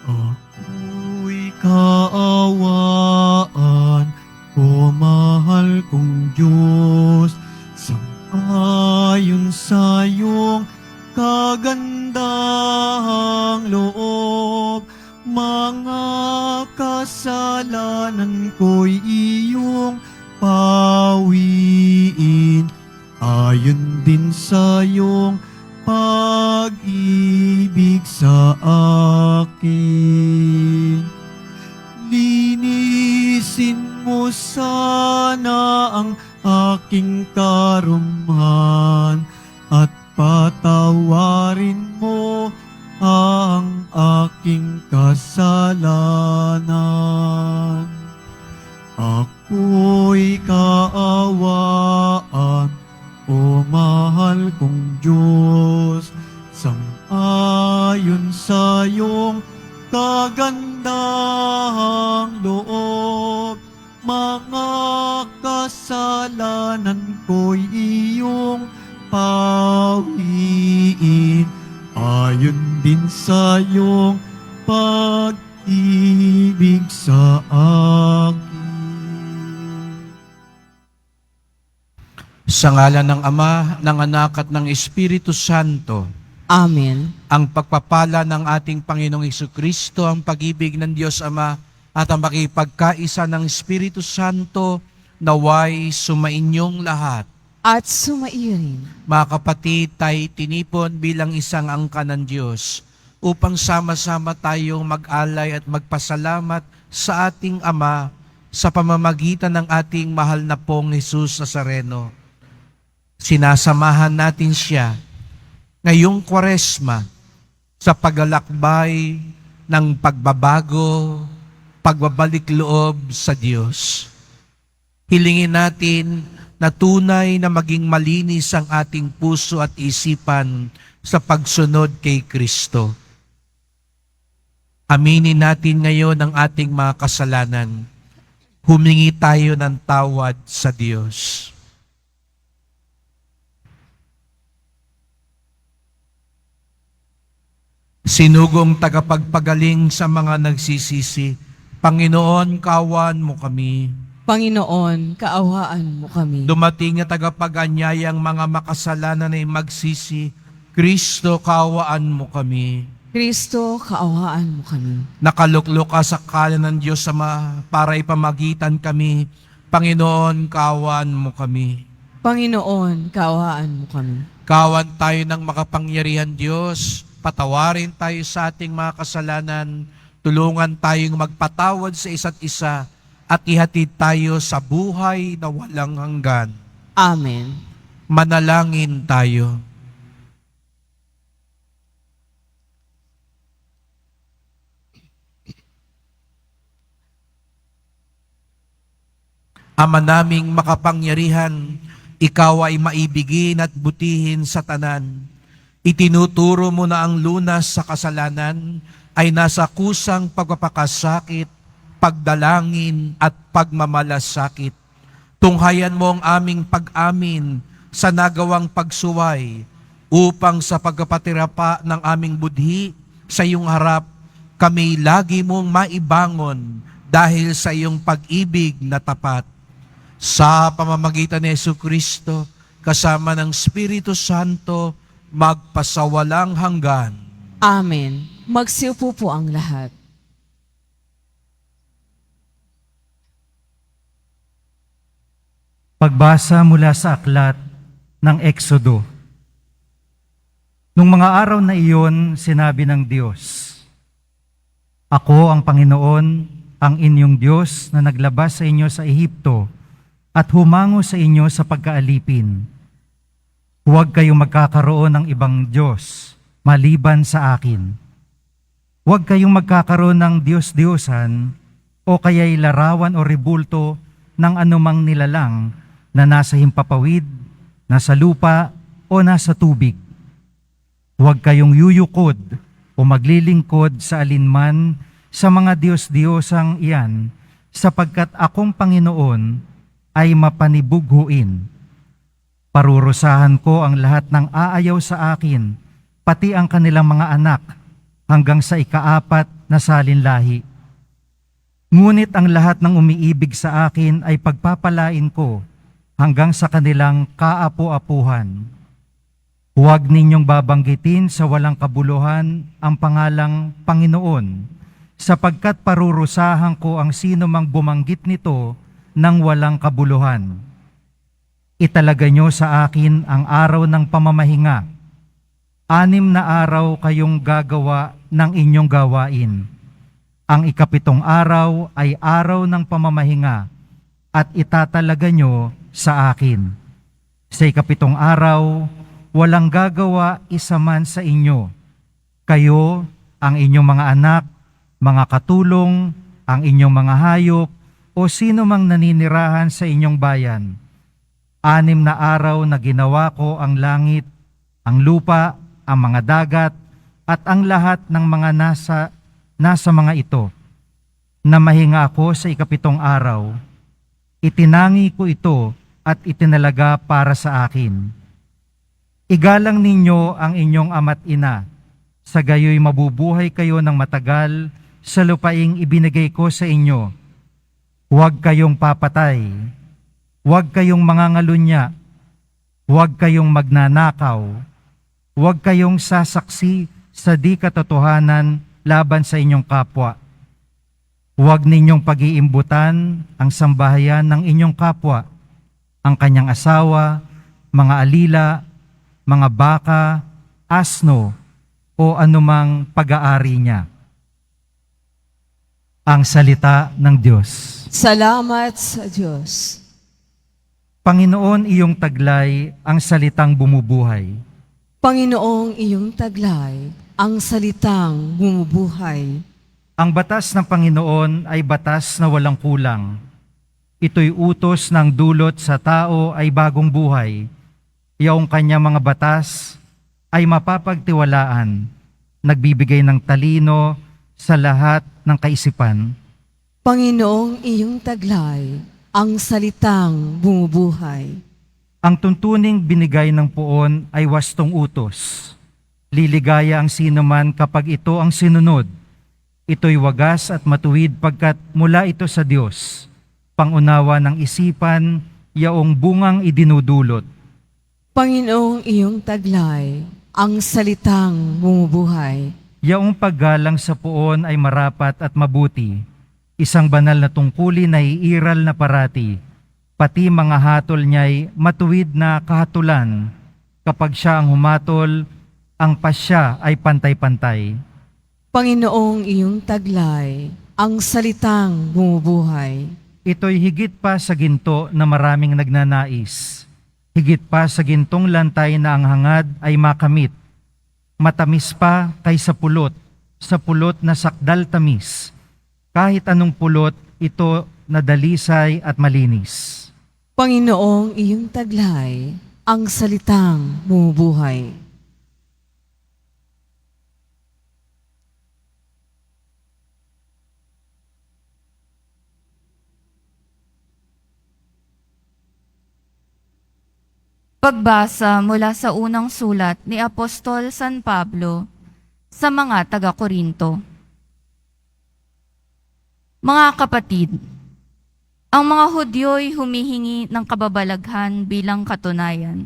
Ako'y kaawaan, o mahal kong Diyos, sang-ayon sa iyong kagandahang loob. Mga kasalanan ko'y iyong pawiin, ayon din sa iyong pag-ibig sa akin. Linisin mo sana ang aking karumhan at patawarin mo ang aking kasalanan. Ako'y kaawaan, o mahal kong Diyos, sang-ayon sa iyong kagandahang loob. Mga kasalanan ko'y iyong pawiin, ayon din sa iyong pag-ibig sa akin. Sa ngalan ng Ama, ng Anak at ng Espiritu Santo. Amen. Ang pagpapala ng ating Panginoong Hesukristo, ang pag-ibig ng Diyos Ama, at ang makipagkaisa ng Espiritu Santo, naway sumainyong lahat. At sumaiyo rin. Mga kapatid, tayo tinipon bilang isang angka ng Diyos upang sama-sama tayong mag-alay at magpasalamat sa ating Ama sa pamamagitan ng ating mahal na pong Jesus Nazareno. Sinasamahan natin siya ngayong Kwaresma sa paglalakbay ng pagbabago, pagbabalik loob sa Diyos. Hilingin natin na tunay na maging malinis ang ating puso at isipan sa pagsunod kay Kristo. Aminin natin ngayon ang ating mga kasalanan. Humingi tayo ng tawad sa Diyos. Sinugong tagapagpagaling sa mga nagsisisi, Panginoon, kaawaan mo kami. Panginoon, kaawaan mo kami. Dumating na tagapag-anyayang mga makasalanan ay magsisi, Kristo, kaawaan mo kami. Kristo, kaawaan mo kami. Nakaluklok ka sa kanan ng Diyos Ama para ipamagitan kami. Panginoon, kaawaan mo kami. Panginoon, kaawaan mo kami. Kawan tayo ng makapangyarihan Diyos. Patawarin tayo sa ating mga kasalanan. Tulungan tayong magpatawad sa isa't isa at ihatid tayo sa buhay na walang hanggan. Amen. Manalangin tayo. Ama naming makapangyarihan, ikaw ay maibigin at butihin sa tanan. Itinuturo mo na ang lunas sa kasalanan ay nasa kusang pagpapakasakit, pagdalangin at pagmamalasakit. Tunghayan mo ang aming pag-amin sa nagawang pagsuway upang sa pagpapatirapa ng aming budhi sa iyong harap, kami lagi mong maibangon dahil sa iyong pag-ibig na tapat. Sa pamamagitan ni Jesucristo, kasama ng Espiritu Santo, magpasawalang hanggan. Amen. Magsiupo po ang lahat. Pagbasa mula sa aklat ng Eksodo. Nung mga araw na iyon, sinabi ng Diyos, Ako ang Panginoon, ang inyong Diyos na naglabas sa inyo sa Ehipto at humango sa inyo sa pagkaalipin. Huwag kayong magkakaroon ng ibang Diyos maliban sa akin. Huwag kayong magkakaroon ng Diyos-Diyosan o kaya'y larawan o rebulto ng anumang nilalang na nasa himpapawid, nasa lupa o nasa tubig. Huwag kayong yuyukod o maglilingkod sa alinman sa mga Diyos-Diyosang iyan, sapagkat akong Panginoon ay mapanibughuin. Parurusahan ko ang lahat ng aayaw sa akin, pati ang kanilang mga anak, hanggang sa ika-4 na salinlahi. Ngunit ang lahat ng umiibig sa akin ay pagpapalain ko hanggang sa kanilang kaapu-apuhan. Huwag ninyong babanggitin sa walang kabuluhan ang pangalang Panginoon, sapagkat parurusahan ko ang sino mang bumanggit nito ng walang kabuluhan. Italaga nyo sa akin ang araw ng pamamahinga. 6 na araw kayong gagawa ng inyong gawain. Ang ika-7 araw ay araw ng pamamahinga at itatalaga nyo sa akin. Sa ika-7 araw, walang gagawa isa man sa inyo. Kayo, ang inyong mga anak, mga katulong, ang inyong mga hayop, o sino mang naninirahan sa inyong bayan. 6 na araw na ginawa ko ang langit, ang lupa, ang mga dagat, at ang lahat ng mga nasa mga ito. Namahinga ako sa ika-7 araw. Itinangi ko ito at itinalaga para sa akin. Igalang ninyo ang inyong ama't ina, sa gayoy mabubuhay kayo ng matagal sa lupaing ibinigay ko sa inyo. Huwag kayong papatay. Huwag kayong mangangalunya, huwag kayong magnanakaw, huwag kayong sasaksi sa di katotohanan laban sa inyong kapwa. Huwag ninyong pag-iimbutan ang sambahayan ng inyong kapwa, ang kanyang asawa, mga alila, mga baka, asno, o anumang pag-aari niya. Ang salita ng Diyos. Salamat sa Diyos. Panginoon, iyong taglay ang salitang bumubuhay. Panginoong iyong taglay, ang salitang bumubuhay. Ang batas ng Panginoon ay batas na walang kulang. Ito'y utos ng dulot sa tao ay bagong buhay. Iyong kanyang mga batas ay mapapagtiwalaan, nagbibigay ng talino sa lahat ng kaisipan. Panginoong iyong taglay, ang salitang bumubuhay. Ang tuntuning binigay ng poon ay wastong utos. Liligaya ang sinuman kapag ito ang sinunod. Ito'y wagas at matuwid pagkat mula ito sa Diyos. Pangunawa ng isipan, yaong bungang idinudulot. Panginoong iyong taglay, ang salitang bumubuhay. Yaong paggalang sa poon ay marapat at mabuti. Isang banal na tungkulin na iiral na parati. Pati mga hatol niya'y matuwid na kahatulan. Kapag siya ang humatol, ang pasya ay pantay-pantay. Panginoong iyong taglay, ang salitang bumubuhay. Ito'y higit pa sa ginto na maraming nagnanais. Higit pa sa gintong lantay na ang hangad ay makamit. Matamis pa kaysa pulot, sa pulot na sakdal tamis. Kahit anong pulot, ito na dalisay at malinis. Panginoong iyong taglay, ang salitang bumubuhay. Pagbasa mula sa unang sulat ni Apostol San Pablo sa mga taga-Korinto. Mga kapatid, ang mga Hudyo'y humihingi ng kababalaghan bilang katunayan.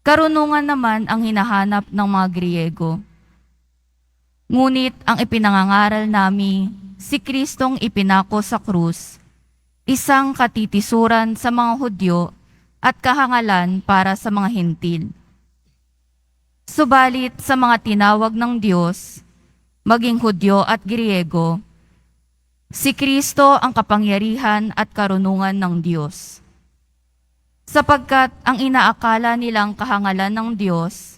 Karunungan naman ang hinahanap ng mga Griego. Ngunit ang ipinangangaral nami, si Kristong ipinako sa krus, isang katitisuran sa mga Hudyo at kahangalan para sa mga Hentil. Subalit sa mga tinawag ng Diyos, maging Hudyo at Griego, si Kristo ang kapangyarihan at karunungan ng Diyos. Sapagkat ang inaakala nilang kahangalan ng Diyos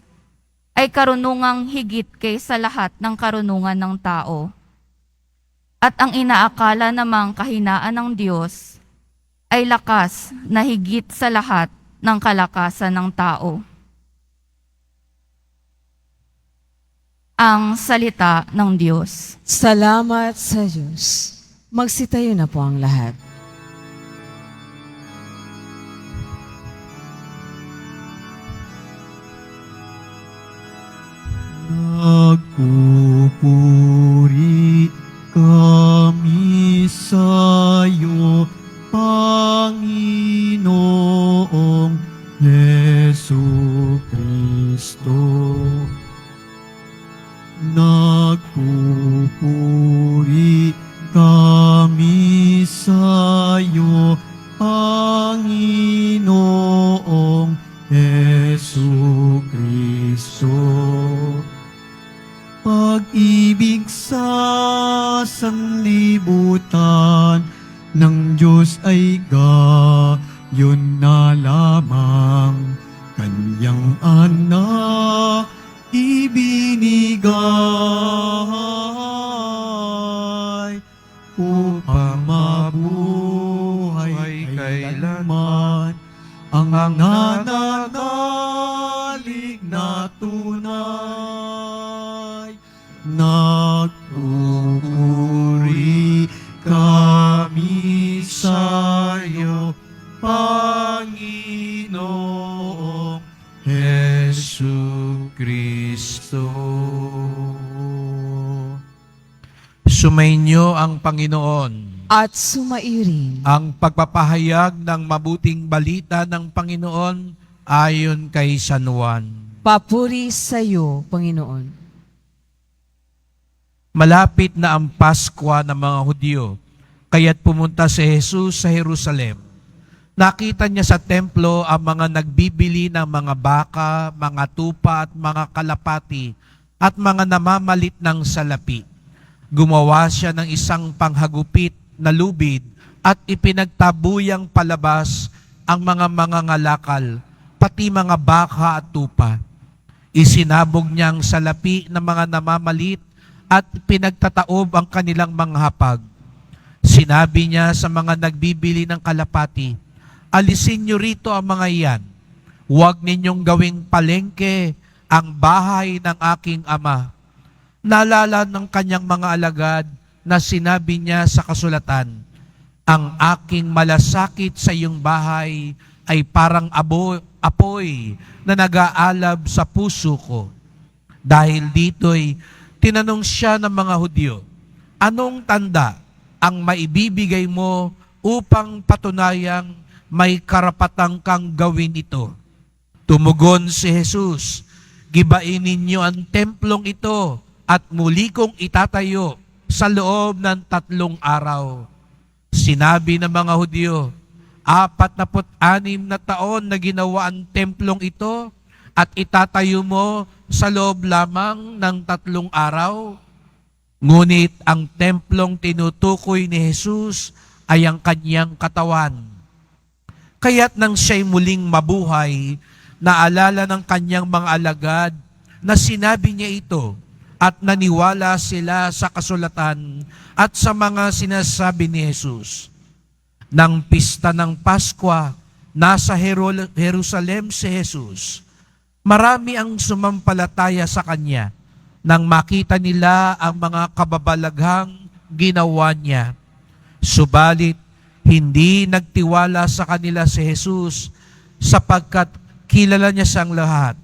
ay karunungang higit kaysa lahat ng karunungan ng tao. At ang inaakala namang kahinaan ng Diyos ay lakas na higit sa lahat ng kalakasan ng tao. Ang salita ng Diyos. Salamat sa Diyos. Magsitayo na po ang lahat. Nagpupuri Nagpupuri kami sa'yo, Panginoong Hesu Kristo. Pag-ibig sa sanlibutan ng Diyos ay gayon na lamang, Kanyang anak ibinigay upang mabuhay kailanman ang nananalig na tunay. Nagpupuri kami sa'yo, Panginoong Hesu Kristo. Sumainyo ang Panginoon. At sumairin. Ang pagpapahayag ng mabuting balita ng Panginoon ayon kay San Juan. Papuri sa iyo, Panginoon. Malapit na ang Paskwa ng mga Hudyo, kaya't pumunta si Jesus sa Jerusalem. Nakita niya sa templo ang mga nagbibili ng mga baka, mga tupa at mga kalapati at mga namamalit ng salapi. Gumawa siya ng isang panghagupit na lubid at ipinagtabuyang palabas ang mga ngalakal, pati mga baka at tupa. Isinabog niya ang salapi ng mga namamalit at pinagtataob ang kanilang mga hapag. Sinabi niya sa mga nagbibili ng kalapati, alisin niyo rito ang mga iyan. Huwag ninyong gawing palengke ang bahay ng aking ama. Naalala ng kanyang mga alagad na sinabi niya sa kasulatan, ang aking malasakit sa iyong bahay ay parang apoy na nag-aalab sa puso ko. Dahil dito'y tinanong siya ng mga Hudyo, anong tanda ang maibibigay mo upang patunayang may karapatang kang gawin ito? Tumugon si Jesus, gibain ninyo ang templong ito at muli kong itatayo sa loob ng 3 araw. Sinabi ng mga Hudyo, 46 na taon na ginawa ang templong ito at itatayo mo sa loob lamang ng 3 araw? Ngunit ang templong tinutukoy ni Jesus ay ang kanyang katawan. Kaya't nang siya'y muling mabuhay, naalala ng kanyang mga alagad na sinabi niya ito at naniwala sila sa kasulatan at sa mga sinasabi ni Jesus. Nang pista ng Paskwa, nasa Jerusalem si Jesus. Marami ang sumampalataya sa kanya nang makita nila ang mga kababalaghang ginawa niya. Subalit, hindi nagtiwala sa kanila si Jesus sapagkat kilala niya siyang lahat.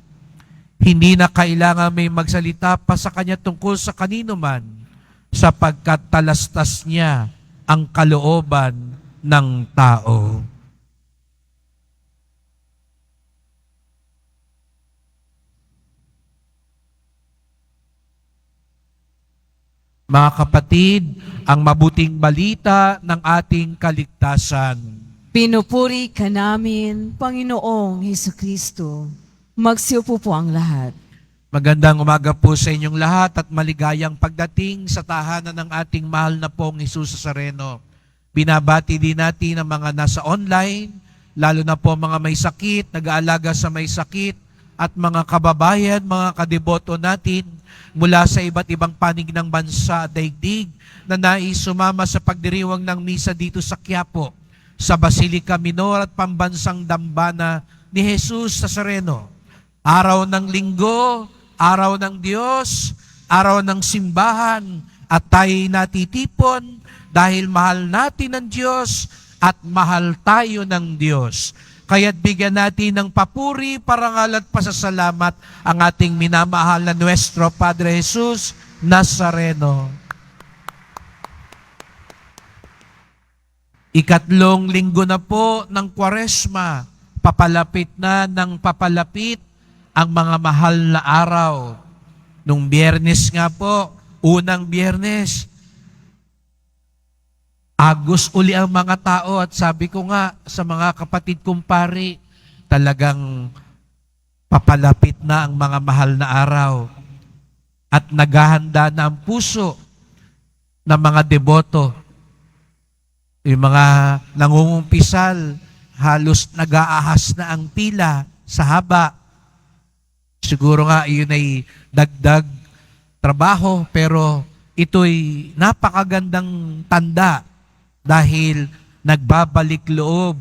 Hindi na kailangan may magsalita pa sa kanya tungkol sa kanino man sapagkat talastas niya ang kalooban ng tao. Mga kapatid, ang mabuting balita ng ating kaligtasan. Pinupuri ka namin, Panginoong Hesukristo. Magsiupo po ang lahat. Magandang umaga po sa inyong lahat at maligayang pagdating sa tahanan ng ating mahal na pong Jesus Nazareno. Binabati din natin ang mga nasa online, lalo na po mga may sakit, nag-aalaga sa may sakit, at mga kababayan, mga kadeboto natin mula sa iba't ibang panig ng bansa at daigdig na nais sumama sa pagdiriwang ng misa dito sa Quiapo, sa Basilica Minor at Pambansang Dambana ni Jesus Nazareno. Araw ng linggo, araw ng Diyos, araw ng simbahan, at tayo'y natitipon dahil mahal natin ang Diyos at mahal tayo ng Diyos. Kaya't bigyan natin ng papuri, parangal at pasasalamat ang ating minamahal na Nuestro Padre Jesus Nazareno. 3 linggo na po ng Kwaresma, papalapit na ng papalapit ang mga mahal na araw. Nung Biyernes nga po, unang Biyernes, agos uli ang mga tao at sabi ko nga sa mga kapatid kong pari, talagang papalapit na ang mga mahal na araw at naghahanda na ang puso ng mga deboto. Yung mga nangungumpisal, halos nag-aahas na ang pila sa haba. Siguro nga yun ay dagdag trabaho, pero ito'y napakagandang tanda dahil nagbabalik loob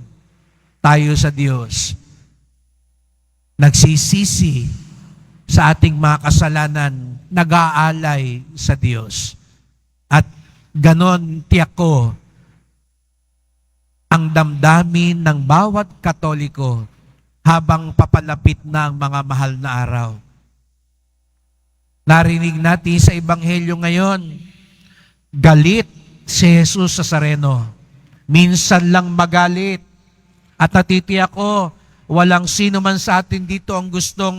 tayo sa Diyos. Nagsisisi sa ating mga kasalanan, nag-aalay sa Diyos. At ganon tiyak ko, ang damdamin ng bawat Katoliko habang papalapit na ang mga mahal na araw. Narinig natin sa Ebanghelyo ngayon, galit si Jesus sa Nazareno. Minsan lang magalit. At natitiyak ko, walang sino man sa atin dito ang gustong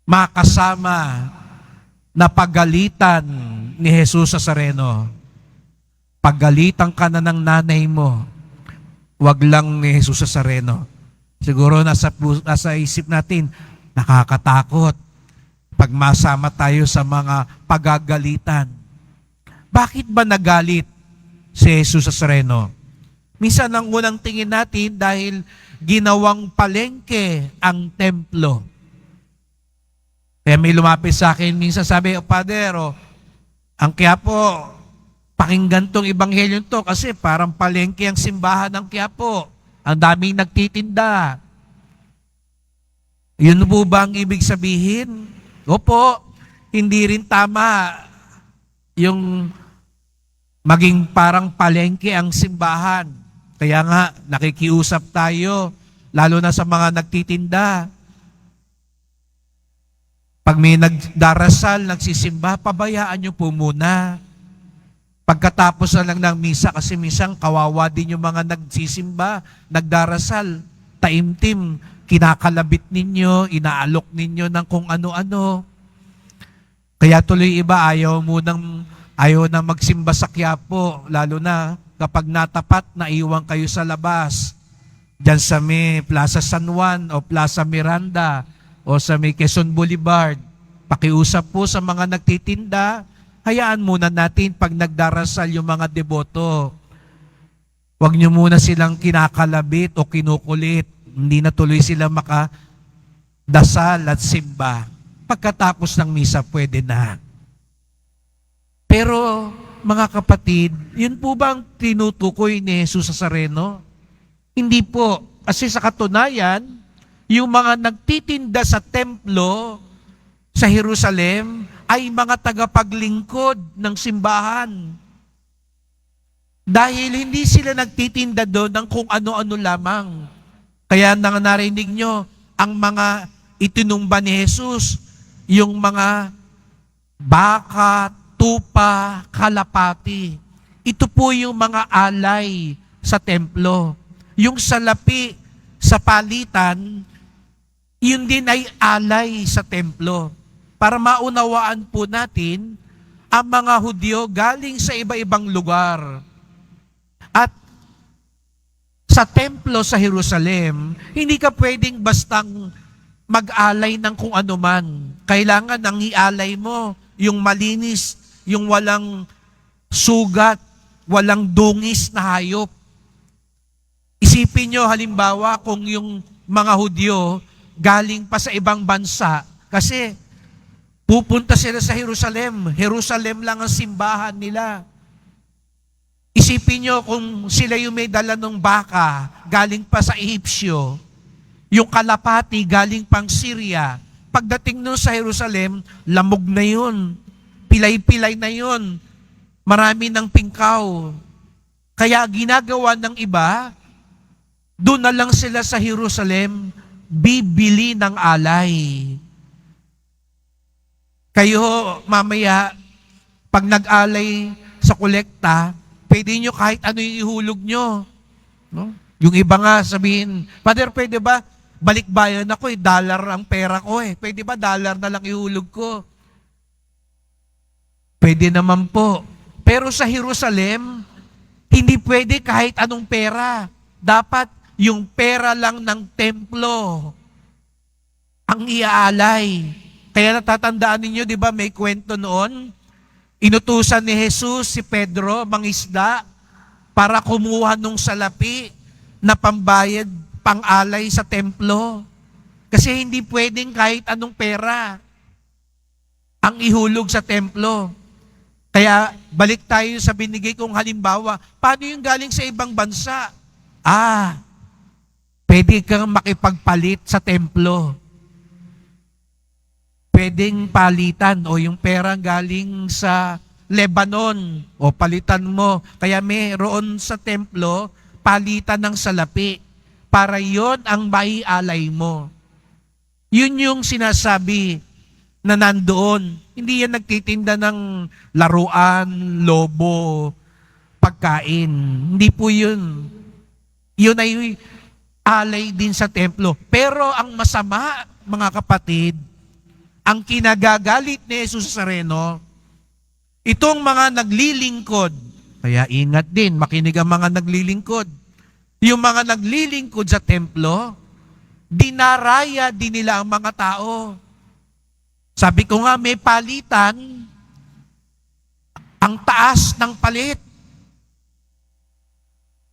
makasama na pagalitan ni Jesus sa Nazareno. Paggalitan ka na ng nanay mo, wag lang ni Jesus sa Nazareno. Siguro nasa isip natin, nakakatakot pag masama tayo sa mga pagagalitan. Bakit ba nagalit si Jesus sa Nazareno? Minsan ang unang tingin natin dahil ginawang palengke ang templo. Kaya may lumapit sa akin, minsan sabi, Father, ang Quiapo, pakinggan tong ebanghelyo to kasi parang palengke ang simbahan ng Quiapo. Ang daming nagtitinda. Yun po ba ang ibig sabihin? Opo, hindi rin tama yung maging parang palengke ang simbahan. Kaya nga, nakikiusap tayo, lalo na sa mga nagtitinda. Pag may nagdarasal, nagsisimba, pabayaan nyo po muna. Pagkatapos na lang ng misa, kasi minsan kawawa din yung mga nagsisimba, nagdarasal, taimtim, kinakalabit ninyo, inaalok ninyo ng kung ano-ano. Kaya tuloy iba, ayaw na magsimba sa Quiapo, lalo na kapag natapat, naiwan kayo sa labas. Diyan sa may Plaza San Juan o Plaza Miranda o sa may Quezon Boulevard, pakiusap po sa mga nagtitinda, hayaan muna natin pag nagdarasal yung mga deboto. Huwag nyo muna silang kinakalabit o kinukulit. Hindi na tuloy sila makadasal at simba. Pagkatapos ng misa, pwede na. Pero, mga kapatid, yun po ba ang tinutukoy ni Jesus sa Nazareno? Hindi po. Kasi sa katunayan, yung mga nagtitinda sa templo sa Jerusalem ay mga tagapaglingkod ng simbahan. Dahil hindi sila nagtitinda doon ng kung ano-ano lamang. Kaya nang narinig nyo, ang mga itinumba ni Jesus, yung mga baka, tupa, kalapati. Ito po yung mga alay sa templo. Yung salapi sa palitan, yun din ay alay sa templo. Para maunawaan po natin, ang mga Hudyo galing sa iba-ibang lugar. At sa templo sa Jerusalem, hindi ka pwedeng bastang mag-alay ng kung ano man. Kailangan ang ialay mo, yung malinis, yung walang sugat, walang dungis na hayop. Isipin nyo halimbawa kung yung mga Hudyo galing pa sa ibang bansa, kasi pupunta sila sa Jerusalem. Jerusalem lang ang simbahan nila. Isipin nyo kung sila yung may dala ng baka, galing pa sa Ehipsyo, yung kalapati galing pang Syria. Pagdating nun sa Jerusalem, lamog na yun. Pilay-pilay na yun. Marami ng pingkaw. Kaya ginagawa ng iba, doon na lang sila sa Jerusalem, bibili ng alay. Kayo, mamaya, pag nag-alay sa kolekta, pwede nyo kahit ano yung ihulog nyo. No? Yung iba nga sabihin, Father, pwede ba balikbayan ako dollar ang pera ko Pwede ba dollar na lang ihulog ko? Pwede naman po. Pero sa Jerusalem, hindi pwede kahit anong pera. Dapat yung pera lang ng templo ang iaalay. Kaya natatandaan ninyo, di ba, may kwento noon, inutusan ni Jesus si Pedro, mangisda, para kumuha nung salapi na pambayad, pang-alay sa templo. Kasi hindi pwedeng kahit anong pera ang ihulog sa templo. Kaya balik tayo sa binigay kong halimbawa. Paano yung galing sa ibang bansa? Pwede kang makipagpalit sa templo. Pwedeng palitan o yung pera galing sa Lebanon o palitan mo. Kaya mayroon sa templo, palitan ng salapi para yon ang maialay mo. Yun yung sinasabi na nandoon. Hindi yan nagtitinda ng laruan, lobo, pagkain. Hindi po yun. Yun ay alay din sa templo. Pero ang masama, mga kapatid, ang kinagagalit ni Jesus Nazareno, itong mga naglilingkod, kaya ingat din, makinig ang mga naglilingkod. Yung mga naglilingkod sa templo, dinaraya din nila ang mga tao. Sabi ko nga, may palitan, ang taas ng palit.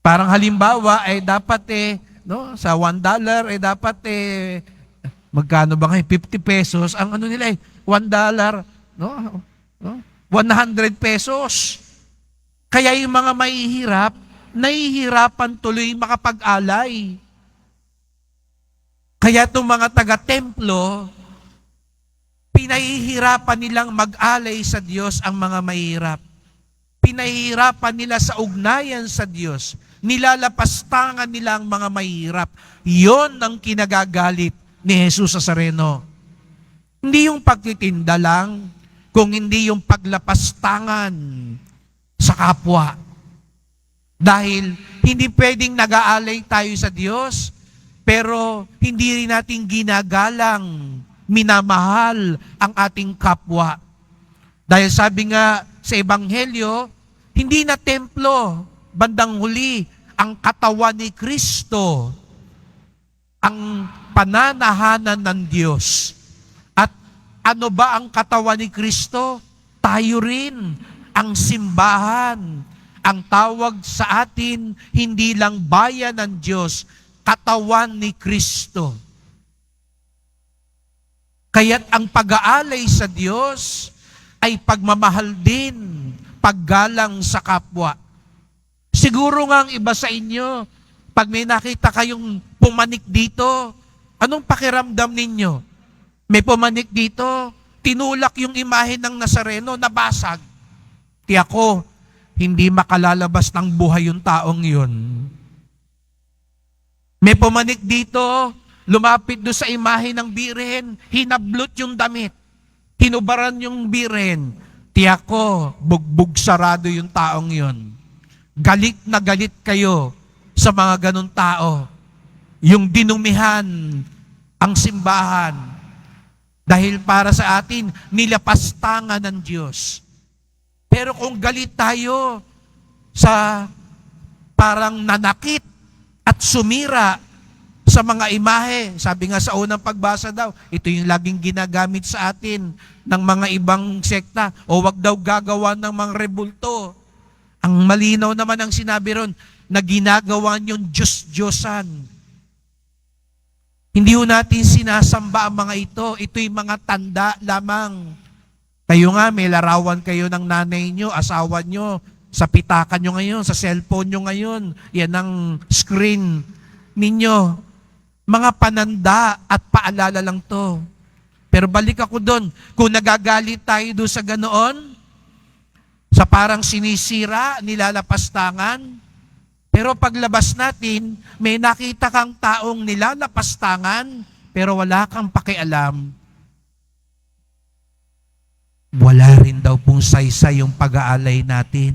Parang halimbawa, dapat sa $1, dapat magkano ba ngayon? 50 pesos. Ang ano nila $1, no? 100 pesos. Kaya yung mga mahihirap, nahihirapan tuloy makapag-alay. Kaya itong mga taga-templo, pinahihirapan nilang mag-alay sa Diyos ang mga mahihirap. Pinahihirapan nila sa ugnayan sa Diyos. Nilalapastangan nila ang mga mahihirap. Yon ang kinagagalit ni Jesus Nazareno. Hindi yung pagtitinda lang, kung hindi yung paglapastangan sa kapwa. Dahil hindi pwedeng nag-aalay tayo sa Diyos, pero hindi rin natin ginagalang, minamahal ang ating kapwa. Dahil sabi nga sa Ebanghelyo, hindi na templo, bandang huli, ang katawan ni Kristo, ang pananahanan ng Diyos. At ano ba ang katawan ni Kristo? Tayo rin, ang simbahan. Ang tawag sa atin, hindi lang bayan ng Diyos, katawan ni Kristo. Kaya't ang pag-aalay sa Diyos ay pagmamahal din, paggalang sa kapwa. Siguro nga ang iba sa inyo, pag may nakita kayong pumanik dito, anong pakiramdam ninyo? May pumanik dito, tinulak yung imahe ng Nazareno, nabasag. Ako, hindi makalalabas ng buhay yung taong yun. May pumanik dito, lumapit doon sa imahe ng Birhen, hinablot yung damit, hinubaran yung Birhen. Ako, bugbog sarado yung taong yun. Galit na galit kayo sa mga ganun tao. Yung dinumihan ang simbahan. Dahil para sa atin, nilapastangan ng Diyos. Pero kung galit tayo sa parang nanakit at sumira sa mga imahe, sabi nga sa unang pagbasa daw, ito yung laging ginagamit sa atin ng mga ibang sekta, o wag daw gagawa ng mga rebulto. Ang malinaw naman ang sinabi ron, na ginagawa niyong Diyos-Diyosan. Hindi ho natin sinasamba ang mga ito. Ito'y mga tanda lamang. Kayo nga, may larawan kayo ng nanay nyo, asawa nyo, sa pitaka nyo ngayon, sa cellphone nyo ngayon. Yan ang screen ninyo. Mga pananda at paalala lang to. Pero balik ako doon. Kung nagagalit tayo doon sa ganoon, sa parang sinisira, nilalapastangan, pero paglabas natin, may nakita kang taong nilalapastangan, pero wala kang pakialam. Wala rin daw pong saysay yung pag-aalay natin.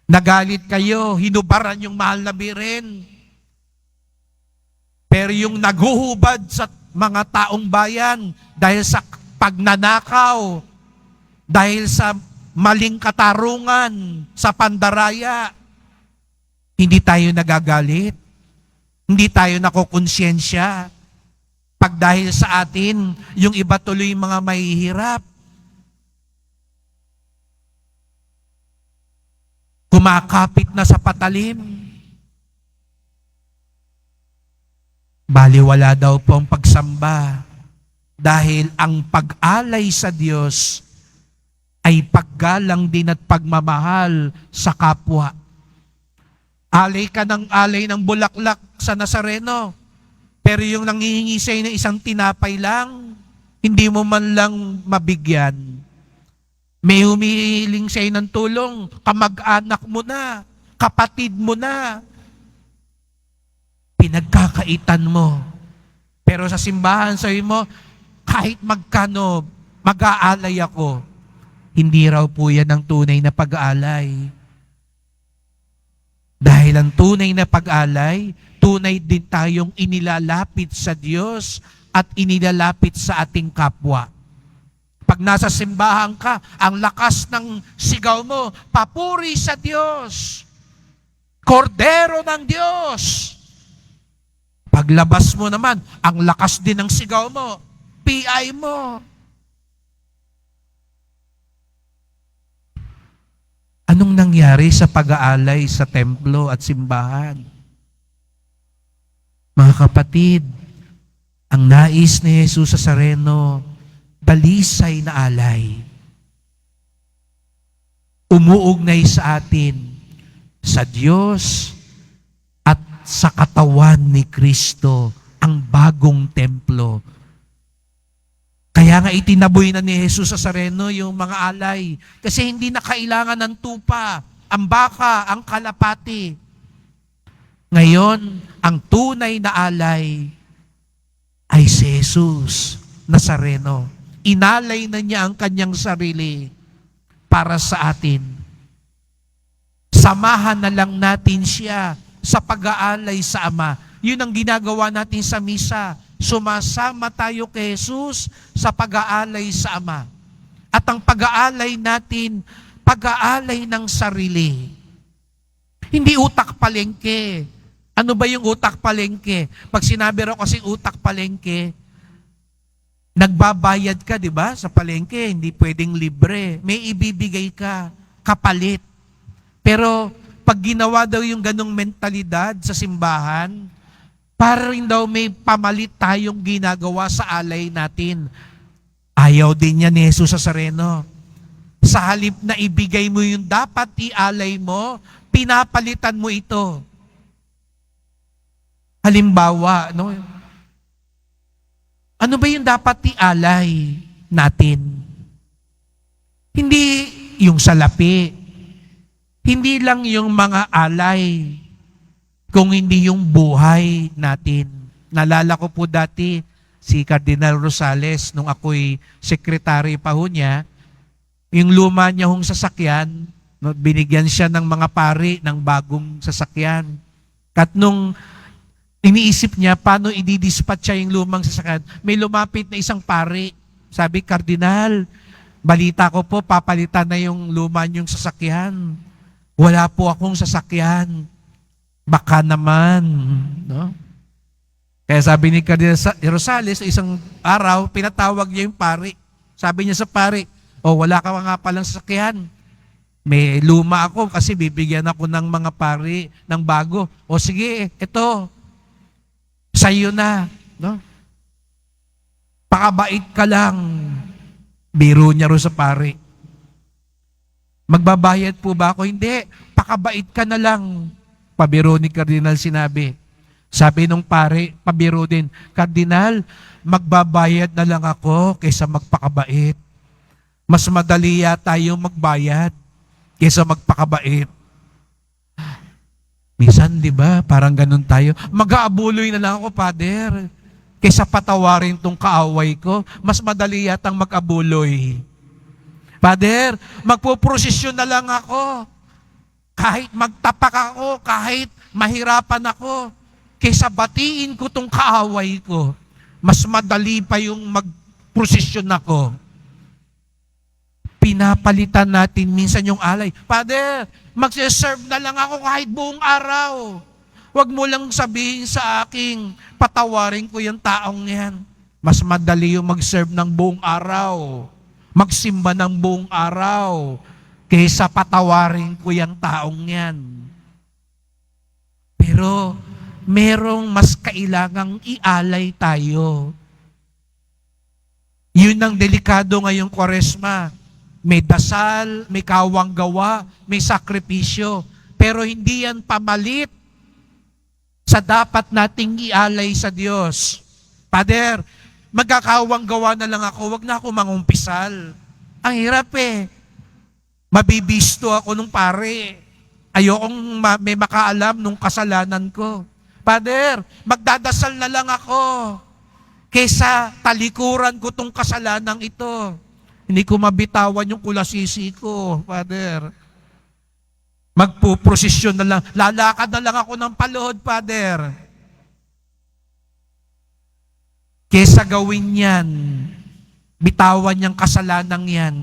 Nagalit kayo, hinubaran yung mahal na Birhen. Pero yung naguhubad sa mga taong bayan dahil sa pagnanakaw, dahil sa maling katarungan, sa pandaraya, hindi tayo nagagalit. Hindi tayo nakukonsyensya. Pag dahil sa atin, yung iba tuloy mga mahihirap. Kumakapit na sa patalim. Baliwala daw po ang pagsamba dahil ang pag-alay sa Diyos ay paggalang din at pagmamahal sa kapwa. Alay ka ng alay ng bulaklak sa Nazareno, pero yung nangihingi sa'yo ng isang tinapay lang, hindi mo man lang mabigyan. May humihiling sa'yo ng tulong, kamag-anak mo na, kapatid mo na, pinagkakaitan mo. Pero sa simbahan, sabi mo, kahit magkano, mag-aalay ako. Hindi raw po yan ang tunay na pag-aalay. Dahil ang tunay na pag-alay, tunay din tayong inilalapit sa Diyos at inilalapit sa ating kapwa. Pag nasa simbahan ka, ang lakas ng sigaw mo, papuri sa Diyos, kordero ng Diyos. Paglabas mo naman, ang lakas din ng sigaw mo, PI mo. Anong nangyari sa pag-aalay sa templo at simbahan? Mga kapatid, ang nais ni Jesus sa Nazareno, dalisay na alay. Umuugnay sa atin, sa Diyos at sa katawan ni Kristo, ang bagong templo. Kaya nga itinaboy na ni Jesus sa Nazareno yung mga alay. Kasi hindi na kailangan ng tupa, ang baka, ang kalapati. Ngayon, ang tunay na alay ay si Jesus Nazareno. Inalay na niya ang kanyang sarili para sa atin. Samahan na lang natin siya sa pag-aalay sa Ama. Yun ang ginagawa natin sa misa. Sumasama tayo kay Jesus sa pag-aalay sa Ama. At ang pag-aalay natin, pag-aalay ng sarili. Hindi utak palengke. Ano ba yung utak palengke? Pag sinabi raw kasi utak palengke, nagbabayad ka, di ba? Sa palengke, hindi pwedeng libre. May ibibigay ka, kapalit. Pero pag ginawa daw yung ganong mentalidad sa simbahan, para rin daw may pamalit tayong ginagawa sa alay natin. Ayaw din niya ni Jesus sa Nazareno. Sa halip na ibigay mo yung dapat ialay mo, pinapalitan mo ito. Halimbawa, no? Ano ba yung dapat ialay natin? Hindi yung salapi. Hindi lang yung mga alay, kung hindi yung buhay natin. Nalala ko po dati si Cardinal Rosales, nung ako'y sekretary pa ho niya, yung luma niya hong sasakyan, no, binigyan siya ng mga pari ng bagong sasakyan. At nung iniisip niya, paano i-dispatch yung lumang sasakyan, may lumapit na isang pari. Sabi, Cardinal, balita ko po, papalitan na yung luma niyong sasakyan. Wala po akong sasakyan. Baka naman, no? Kaya sabi ni Cardinal Rosales, isang araw, pinatawag niya yung pari. Sabi niya sa pari, wala ka nga palang sasakyan. May luma ako kasi bibigyan ako ng mga pari ng bago. Sige, ito, sa'yo na. No? Pakabait ka lang. Biro niya ro sa pari. Magbabayad po ba ako? Hindi, pakabait ka na lang. Pabiro ni Kardinal sinabi. Sabi nung pare, pabiro din, Kardinal, magbabayad na lang ako kaysa magpakabait. Mas madali yata yung magbayad kaysa magpakabait. Minsan, di ba, parang ganun tayo. Mag-aabuloy na lang ako, Father, kaysa patawarin tong kaaway ko. Mas madali yatang mag-abuloy. Father, magpuprosesyon na lang ako. Kahit magtapak ako, kahit mahirapan ako, kaysa batiin ko tong kaaway ko, mas madali pa yung mag-prosesyon ako. Pinapalitan natin minsan yung alay. Father, magsiserve na lang ako kahit buong araw. Huwag mo lang sabihin sa aking patawarin ko yung taong yan. Mas madali yung mag-serve ng buong araw. Magsimba ng buong araw kaysa patawarin ko yung taong yan. Pero merong mas kailangang ialay tayo. Yun ang delikado ngayong Kwaresma. May dasal, may kawang gawa, may sakripisyo. Pero hindi yan pamalit sa dapat nating ialay sa Diyos. Father, magkakawang gawa na lang ako, wag na ako mangumpisal. Ang hirap eh. Mabibisto ako nung pare. Ayokong may makaalam nung kasalanan ko. Father, magdadasal na lang ako kesa talikuran ko tong kasalanan ito. Hindi ko mabitawan yung kulasisi ko, Father. Magpuprosesyon na lang. Lalakad na lang ako ng palod, Father. Kesa gawin yan, bitawan yung kasalanan yan.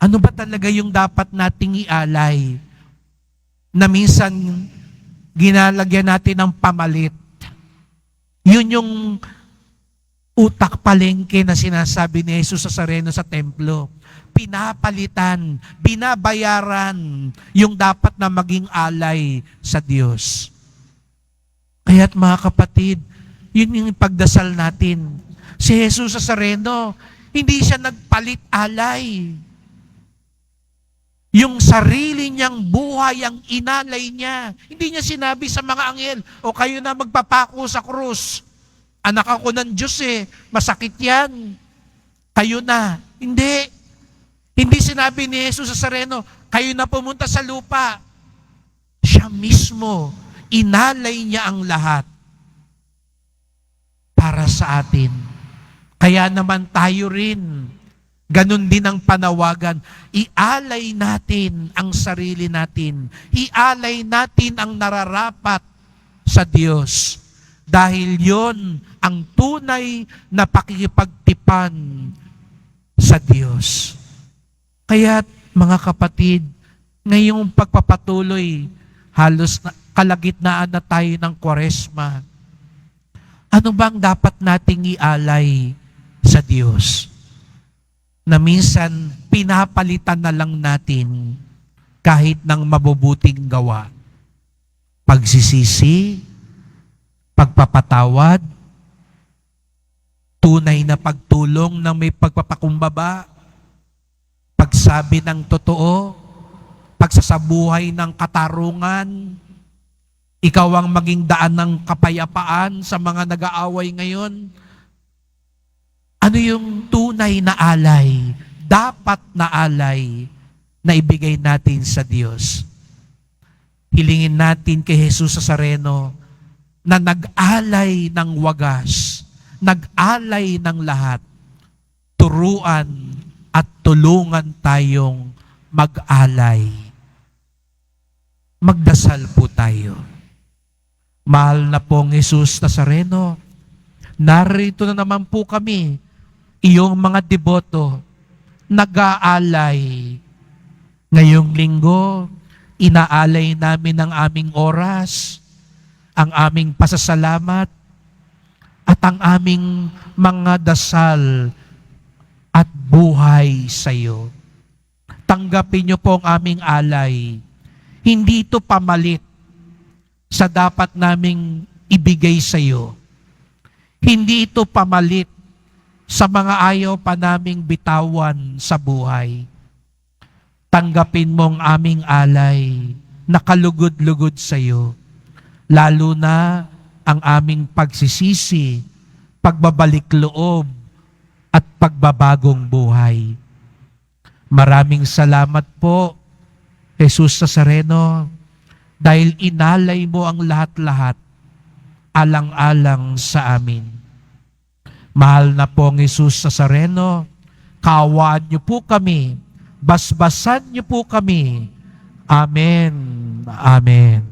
Ano ba talaga yung dapat nating ialay? Na minsan, ginalagyan natin ng pamalit. Yun yung utak palengke na sinasabi ni Jesus sa Nazareno sa templo. Pinapalitan, binabayaran yung dapat na maging alay sa Diyos. Kaya't mga kapatid, yun yung pagdasal natin. Si Jesus sa Nazareno, hindi siya nagpalit alay. Yung sarili niyang buhay ang inalay niya. Hindi niya sinabi sa mga anghel, o kayo na magpapako sa krus. Anak ako ng Diyos eh, masakit yan. Kayo na. Hindi. Hindi sinabi ni Jesus sa Nazareno, kayo na pumunta sa lupa. Siya mismo, inalay niya ang lahat para sa atin. Kaya naman tayo rin, ganun din ang panawagan. Ialay natin ang sarili natin. Ialay natin ang nararapat sa Diyos. Dahil yon ang tunay na pakikipagtipan sa Diyos. Kaya mga kapatid, ngayong pagpapatuloy, halos kalagitnaan na tayo ng Kwaresma. Ano bang dapat nating ialay sa Diyos? Na minsan pinapalitan na lang natin kahit ng mabubuting gawa. Pagsisisi, pagpapatawad, tunay na pagtulong ng may pagpapakumbaba, pagsabi ng totoo, pagsasabuhay ng katarungan, ikaw ang maging daan ng kapayapaan sa mga nag-aaway ngayon. Ano yung tunay na alay, dapat na alay na ibigay natin sa Diyos? Hilingin natin kay Jesus sa Nazareno na nag-alay ng wagas, nag-alay ng lahat, turuan at tulungan tayong mag-alay. Magdasal po tayo. Mahal na pong Jesus Nazareno, narito na naman po kami, iyong mga deboto, nag-aalay. Ngayong linggo, inaalay namin ang aming oras, ang aming pasasalamat, at ang aming mga dasal at buhay sa iyo. Tanggapin niyo po ang aming alay. Hindi ito pamalit sa dapat naming ibigay sa iyo. Hindi ito pamalit sa mga ayaw pa naming bitawan sa buhay. Tanggapin mo ang aming alay na kalugod-lugod sa iyo. Lalo na ang aming pagsisisi, pagbabalik loob, at pagbabagong buhay. Maraming salamat po, Jesus Nazareno, dahil inalay mo ang lahat-lahat, alang-alang sa amin. Mahal na pong Jesus Nazareno, kaawaan niyo po kami, basbasan niyo po kami. Amen. Amen.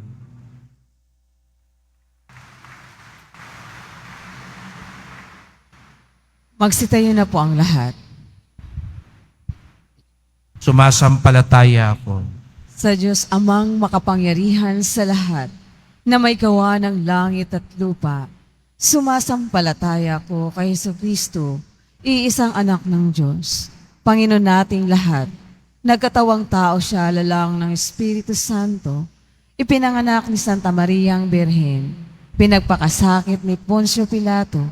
Magsitayo na po ang lahat. Sumasampalataya ako Sa Diyos amang makapangyarihan sa lahat, na may gawa ng langit at lupa, sumasampalataya ko kay Jesucristo, iisang anak ng Diyos, Panginoon nating lahat. Nagkatawang tao siya lalang ng Espiritu Santo, ipinanganak ni Santa Mariang Birhen, pinagpakasakit ni Poncio Pilato,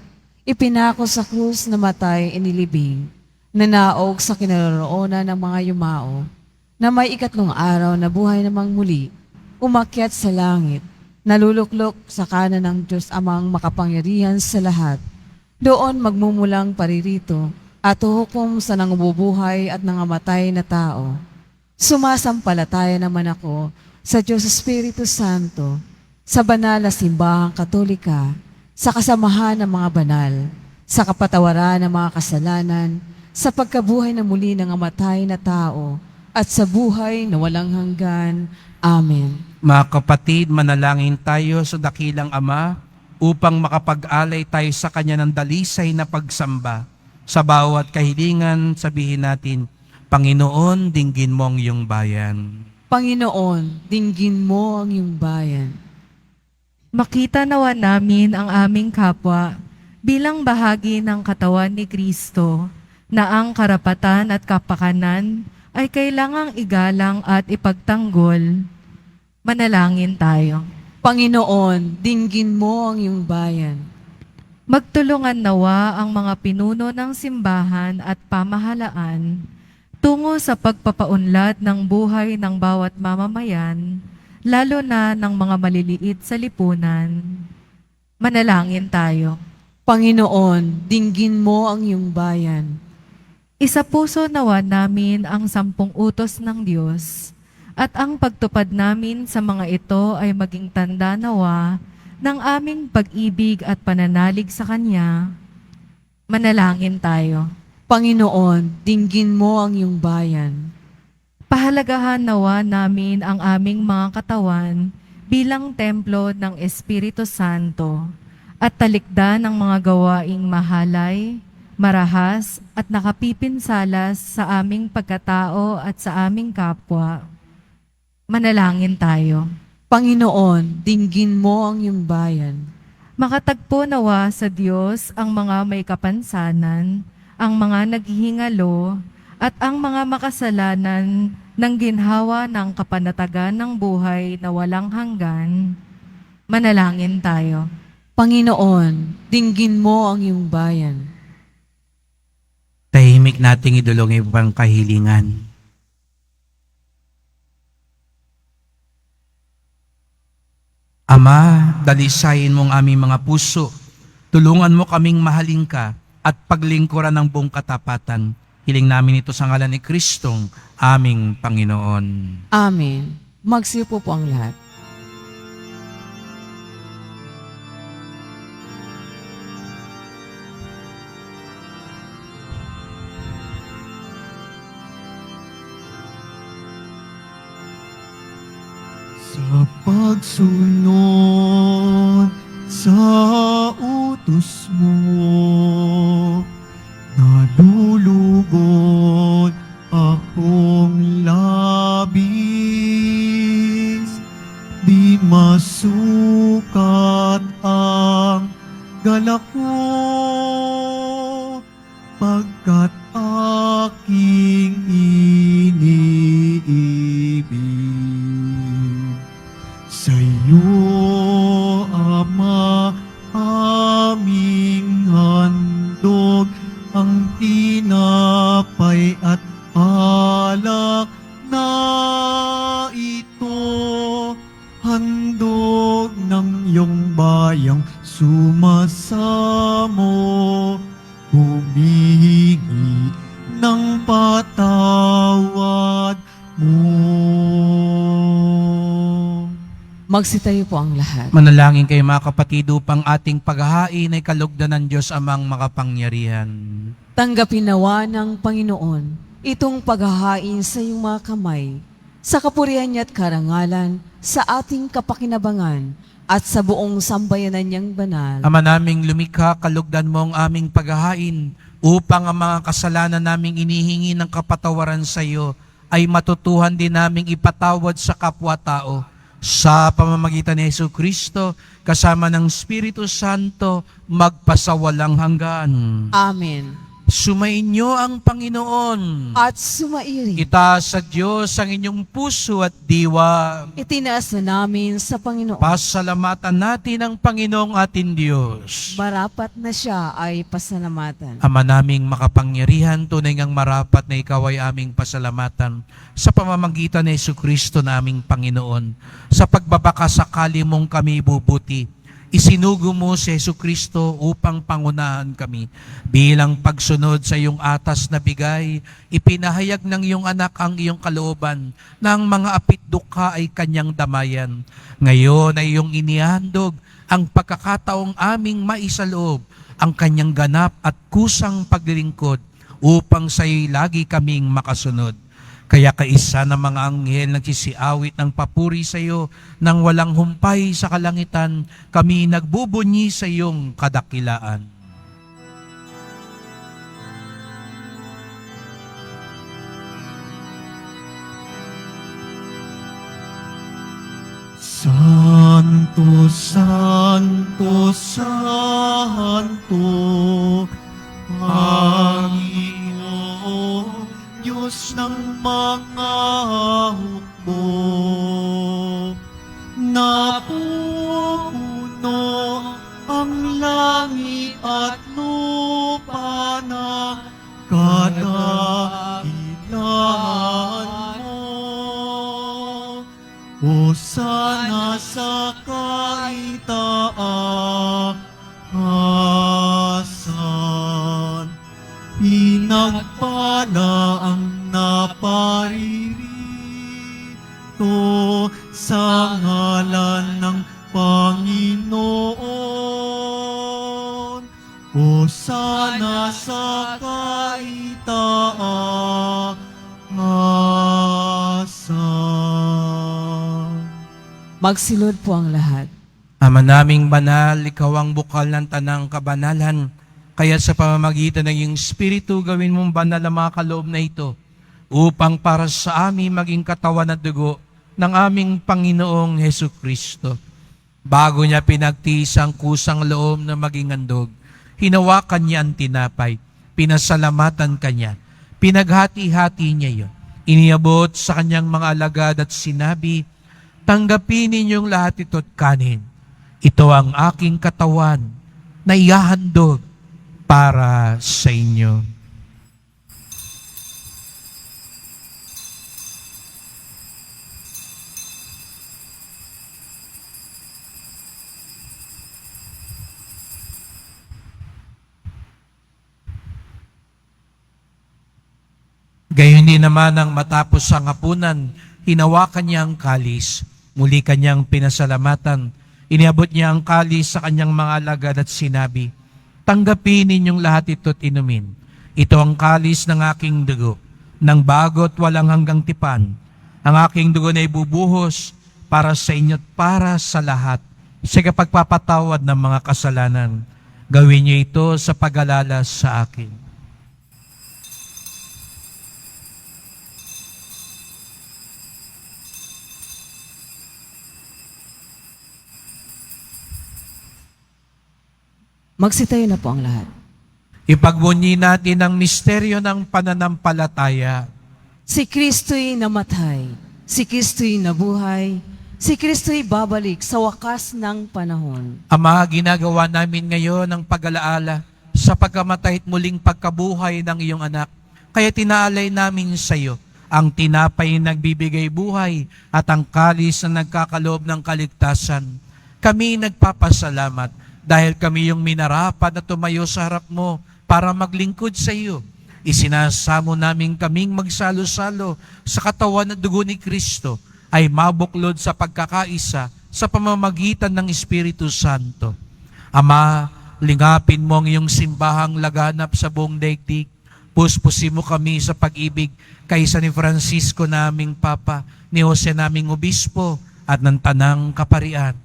ipinako sa krus na matay inilibing, nanaog sa kinaroroonan ng mga yumao, na may ikatlong araw na buhay namang muli, umakyat sa langit, naluluklok sa kanan ng Diyos amang makapangyarihan sa lahat. Doon magmumulang paririto at huhukom sa nangububuhay at nangamatay na tao. Sumasampalataya naman ako sa Diyos Espiritu Santo, sa banal na simbahang katolika, sa kasamahan ng mga banal, sa kapatawaran ng mga kasalanan, sa pagkabuhay na muli ng amatay na tao, at sa buhay na walang hanggan. Amen. Mga kapatid, manalangin tayo sa dakilang Ama upang makapag-alay tayo sa Kanya ng dalisay na pagsamba. Sa bawat kahilingan, sabihin natin, Panginoon, dinggin mo ang iyong bayan. Panginoon, dinggin mo ang iyong bayan. Makita nawa namin ang aming kapwa bilang bahagi ng katawan ni Kristo, na ang karapatan at kapakanan ay kailangang igalang at ipagtanggol. Manalangin tayo. Panginoon, dinggin mo ang iyong bayan. Magtulungan nawa ang mga pinuno ng simbahan at pamahalaan tungo sa pagpapaunlad ng buhay ng bawat mamamayan, lalo na ng mga maliliit sa lipunan. Manalangin tayo. Panginoon, dinggin mo ang iyong bayan. Isapuso nawa namin ang 10 utos ng Diyos, at ang pagtupad namin sa mga ito ay maging tanda nawa ng aming pag-ibig at pananalig sa Kanya. Manalangin tayo. Panginoon, dinggin mo ang iyong bayan. Pahalagahan nawa namin ang aming mga katawan bilang templo ng Espiritu Santo, at talikdan ng mga gawaing mahalay, marahas at nakapipinsalas sa aming pagkatao at sa aming kapwa. Manalangin tayo. Panginoon, dinggin mo ang iyong bayan. Makatagpo nawa sa Diyos ang mga may kapansanan, ang mga naghihingalo, at ang mga makasalanan ng ginhawa ng kapanatagan ng buhay na walang hanggan. Manalangin tayo. Panginoon, dinggin mo ang iyong bayan. Tahimik nating idulong ibang kahilingan. Ama, dalisayin mong aming mga puso. Tulungan mo kaming mahalin ka at paglingkuran ng buong katapatan. Hiling namin ito sa ngalan ni Kristong aming Panginoon. Amen. Magsiupo po ang lahat. Sa pagsunod sa utos mo, nalulugod akong labis. Di masukat ang galak ko, pagkat aking iniibig. Sa'yo, Ama, aming handog ang tinapay at alak na ito. Handog ng iyong bayang sumasamo, humihingi ng patawad mo. Magsitayo po ang lahat. Manalangin kayo mga kapatid upang ating paghahain ay kalugdan ng Diyos amang makapangyarihan. Tanggapin nawa ng Panginoon itong paghahain sa iyong mga kamay, sa kapurihan niya at karangalan, sa ating kapakinabangan, at sa buong sambayanan niyang banal. Ama naming lumikha, kalugdan mo ang aming paghahain upang ang mga kasalanan naming inihingi ng kapatawaran sa iyo ay matutuhan din naming ipatawad sa kapwa-tao sa pamamagitan ni Hesus Kristo kasama ng Espiritu Santo magpasawalang hanggan. Amen. Sumainyo ang Panginoon. At sumairi. Itaas sa Diyos ang inyong puso at diwa. Itinaas na namin sa Panginoon. Pasalamatan natin ang Panginoong ating Diyos. Marapat na siya ay pasalamatan. Ama naming makapangyarihan, tunay ngang marapat na ikaw ay aming pasalamatan sa pamamagitan ni Jesucristo na aming Panginoon. Sa pagbabakasakali mong kami bubuti, isinugo mo si Jesucristo upang pangunahan kami. Bilang pagsunod sa iyong atas na bigay, ipinahayag ng iyong anak ang iyong kalooban na ang mga apitdukha ay kanyang damayan. Ngayon ay iyong inihandog ang pagkakataong aming maisaloob ang kanyang ganap at kusang paglilingkod upang sa iyo lagi kaming makasunod. Kaya kaisa ng mga anghel nagsisiawit ng papuri sa iyo nang walang humpay sa kalangitan, kami nagbubunyi sa iyong kadakilaan. Santo, Santo, Santo, Panginoon, Diyos ng mga hukbo, napupuno ang langit at lupa na kadakilaan mo. Hosana sa kaitaasan, pinagpala ang naparirito sa ngalan ng Panginoon. Hosana sa kaitaasan. Magsilod po ang lahat. Ama naming banal, ikaw ang bukal ng tanang kabanalan. Kaya sa pamamagitan ng iyong Espiritu, gawin mong banal ang mga kaloob na ito upang para sa amin maging katawan at dugo ng aming Panginoong Jesucristo. Bago niya pinagtiis ang kusang loob na maging handog, hinawakan niya ang tinapay, pinasalamatan kanya, pinaghati-hati niya yun. Iniabot sa kanyang mga alagad at sinabi, tanggapin ninyong lahat ito at kanin. Ito ang aking katawan na ihahandog para sa inyo. Gayon din naman ang matapos ang hapunan, hinawakan niya ang kalis, muli kanyang pinasalamatan, iniabot niya ang kalis sa kanyang mga alagad at sinabi, tanggapin ninyong lahat ito at inumin. Ito ang kalis ng aking dugo, ng bago at walang hanggang tipan. Ang aking dugo na ibubuhos para sa inyo at para sa lahat, sa kapagpapatawad ng mga kasalanan. Gawin niyo ito sa pag-alala sa akin. Magsitayo na po ang lahat. Ipagbunyi natin ang misteryo ng pananampalataya. Si Kristo'y namatay, si Kristo'y nabuhay, si Kristo'y babalik sa wakas ng panahon. Ama, ginagawa namin ngayon ang pag-alaala sa pagkamatay at muling pagkabuhay ng iyong anak. Kaya tinaalay namin sa iyo ang tinapay na nagbibigay buhay at ang kalis na nagkakaloob ng kaligtasan. Kami nagpapasalamat dahil kami yung minarapat na tumayo sa harap mo para maglingkod sa iyo. Isinasamo namin kaming magsalo-salo sa katawan at dugo ni Kristo ay mabuklod sa pagkakaisa sa pamamagitan ng Espiritu Santo. Ama, lingapin mo ang iyong simbahang laganap sa buong daigdig. Puspusin mo kami sa pag-ibig kaysa ni Francisco naming Papa, ni Jose naming Obispo at ng Tanang Kaparian.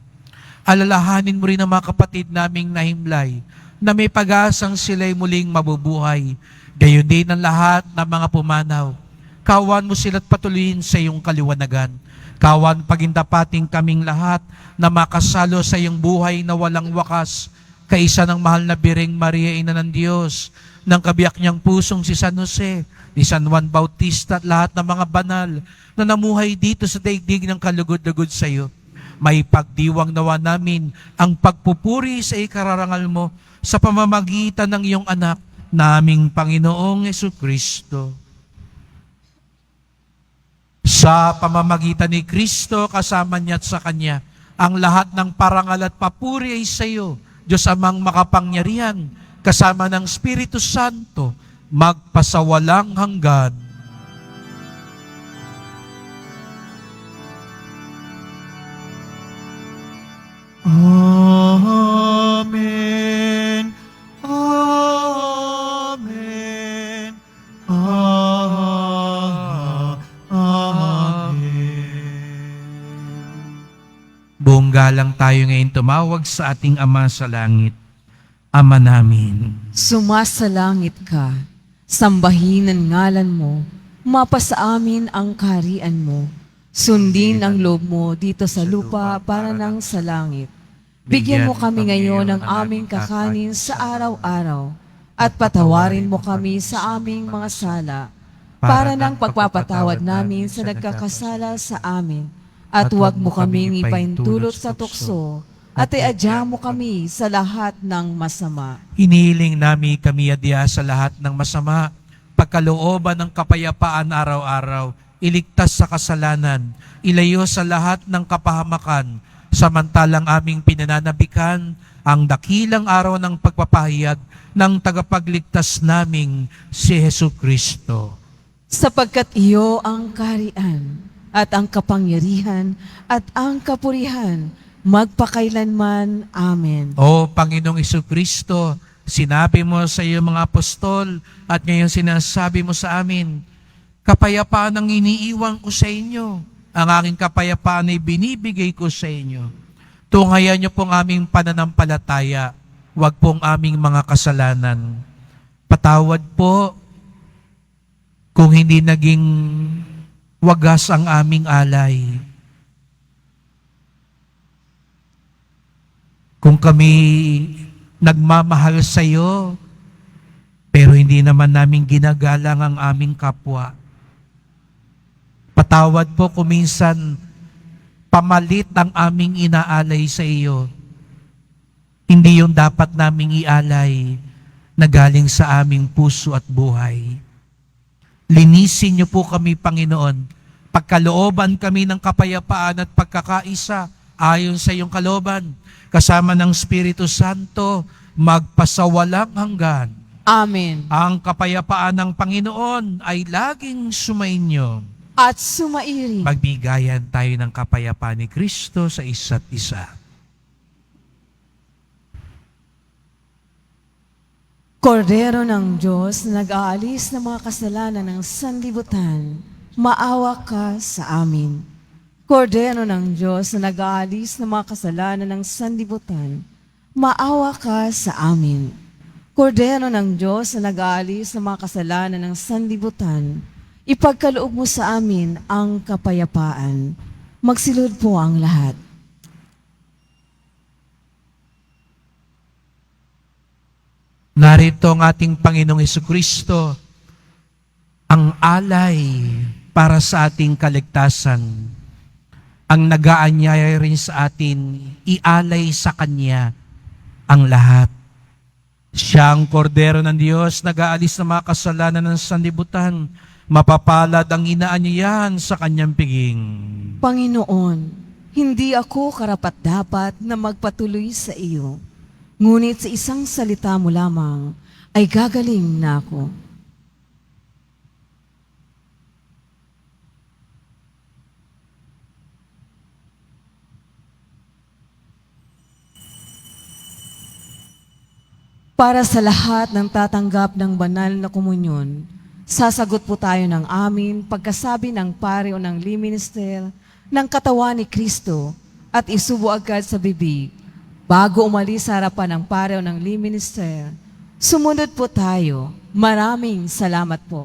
Alalahanin mo rin ang mga kapatid naming nahimlay na may pag-asang sila'y muling mabubuhay. Gayon din ang lahat ng mga pumanaw. Kawan mo sila't patuloyin sa iyong kaliwanagan. Kawan pagindapating kaming lahat na makasalo sa iyong buhay na walang wakas, kaisa ng mahal na Birheng Maria, Ina ng Diyos, ng kabiyak niyang pusong si San Jose, ni San Juan Bautista at lahat ng mga banal na namuhay dito sa daigdig ng kalugod-lugod sa iyo. May pagdiwang nawa namin ang pagpupuri sa ikararangal mo sa pamamagitan ng iyong anak, naming Panginoong Jesucristo. Sa pamamagitan ni Kristo, kasama niya at sa Kanya, ang lahat ng parangal at papuri ay sa iyo, Diyos Amang makapangyarihan, kasama ng Espiritu Santo, magpasawalang hanggan. Amen. Amen. Amen. Buong galang tayo ngayon tumawag sa ating Ama sa langit. Ama namin, Sumasalangit ka, sambahin ang ngalan mo, mapasa amin ang kaharian mo, sundin ang loob mo dito sa lupa para nang sa langit. Bigyan mo kami ngayon ng aming kakanin sa araw-araw, at patawarin mo kami sa aming mga sala, para ng pagpapatawad namin sa nagkakasala sa amin, at huwag mo kaming ipaintulot sa tukso, at iadya mo kami sa lahat ng masama. hinihiling namin kami adya sa lahat ng masama, pagkalooban ng kapayapaan araw-araw, iligtas sa kasalanan, ilayo sa lahat ng kapahamakan, samantalang aming pinananabikan ang dakilang araw ng pagpapahayag ng tagapagligtas naming si Jesucristo. Sapagkat iyo ang kaharian, at ang kapangyarihan, at ang kapurihan, magpakailanman. Amen. O Panginoong Jesucristo, sinabi mo sa iyong mga apostol at ngayon sinasabi mo sa amin, kapayapaan ang iniiwan ko sa inyo. Ang aking kapayapaan ay binibigay ko sa inyo. Tunghayan niyo pong aming pananampalataya, wag pong aming mga kasalanan. Patawad po kung hindi naging wagas ang aming alay. Kung kami nagmamahal sa iyo, pero hindi naman namin ginagalang ang aming kapwa. Patawad po kung minsan pamalit ang aming inaalay sa iyo. Hindi yung dapat naming ialay na galing sa aming puso at buhay. Linisin niyo po kami, Panginoon. Pagkalooban kami ng kapayapaan at pagkakaisa ayon sa iyong kalooban, kasama ng Espiritu Santo, magpasawalang hanggan. Amen. Ang kapayapaan ng Panginoon ay laging sumainyo. At sumairin. Magbigayan tayo ng kapayapaan ni Kristo sa isa't isa. Kordero ng Diyos na nag-aalis ng mga kasalanan ng sanlibutan, maawa ka sa amin. Kordero ng Diyos na nag-aalis ng mga kasalanan ng sanlibutan, maawa ka sa amin. Kordero ng Diyos na nag-aalis ng mga kasalanan ng sanlibutan, ipagkaloob mo sa amin ang kapayapaan. Magsilod po ang lahat. Narito ang ating Panginoong Jesucristo, ang alay para sa ating kaligtasan, ang nag-aanyaya rin sa atin, ialay sa Kanya ang lahat. Siya ang kordero ng Diyos, nag-aalis ng mga kasalanan ng sanlibutan, mapapalad ang inaanyayahan sa Kanyang piging. Panginoon, hindi ako karapat-dapat na magpatuloy sa iyo. Ngunit sa isang salita mo lamang ay gagaling na ako. Para sa lahat ng tatanggap ng banal na komunyon, sasagot po tayo ng amin pagkasabi ng pare o ng liminister ng katawan ni Kristo at isubo agad sa bibig. Bago umalis sa harapan ng pareho ng Lee Minister, sumunod po tayo. Maraming salamat po.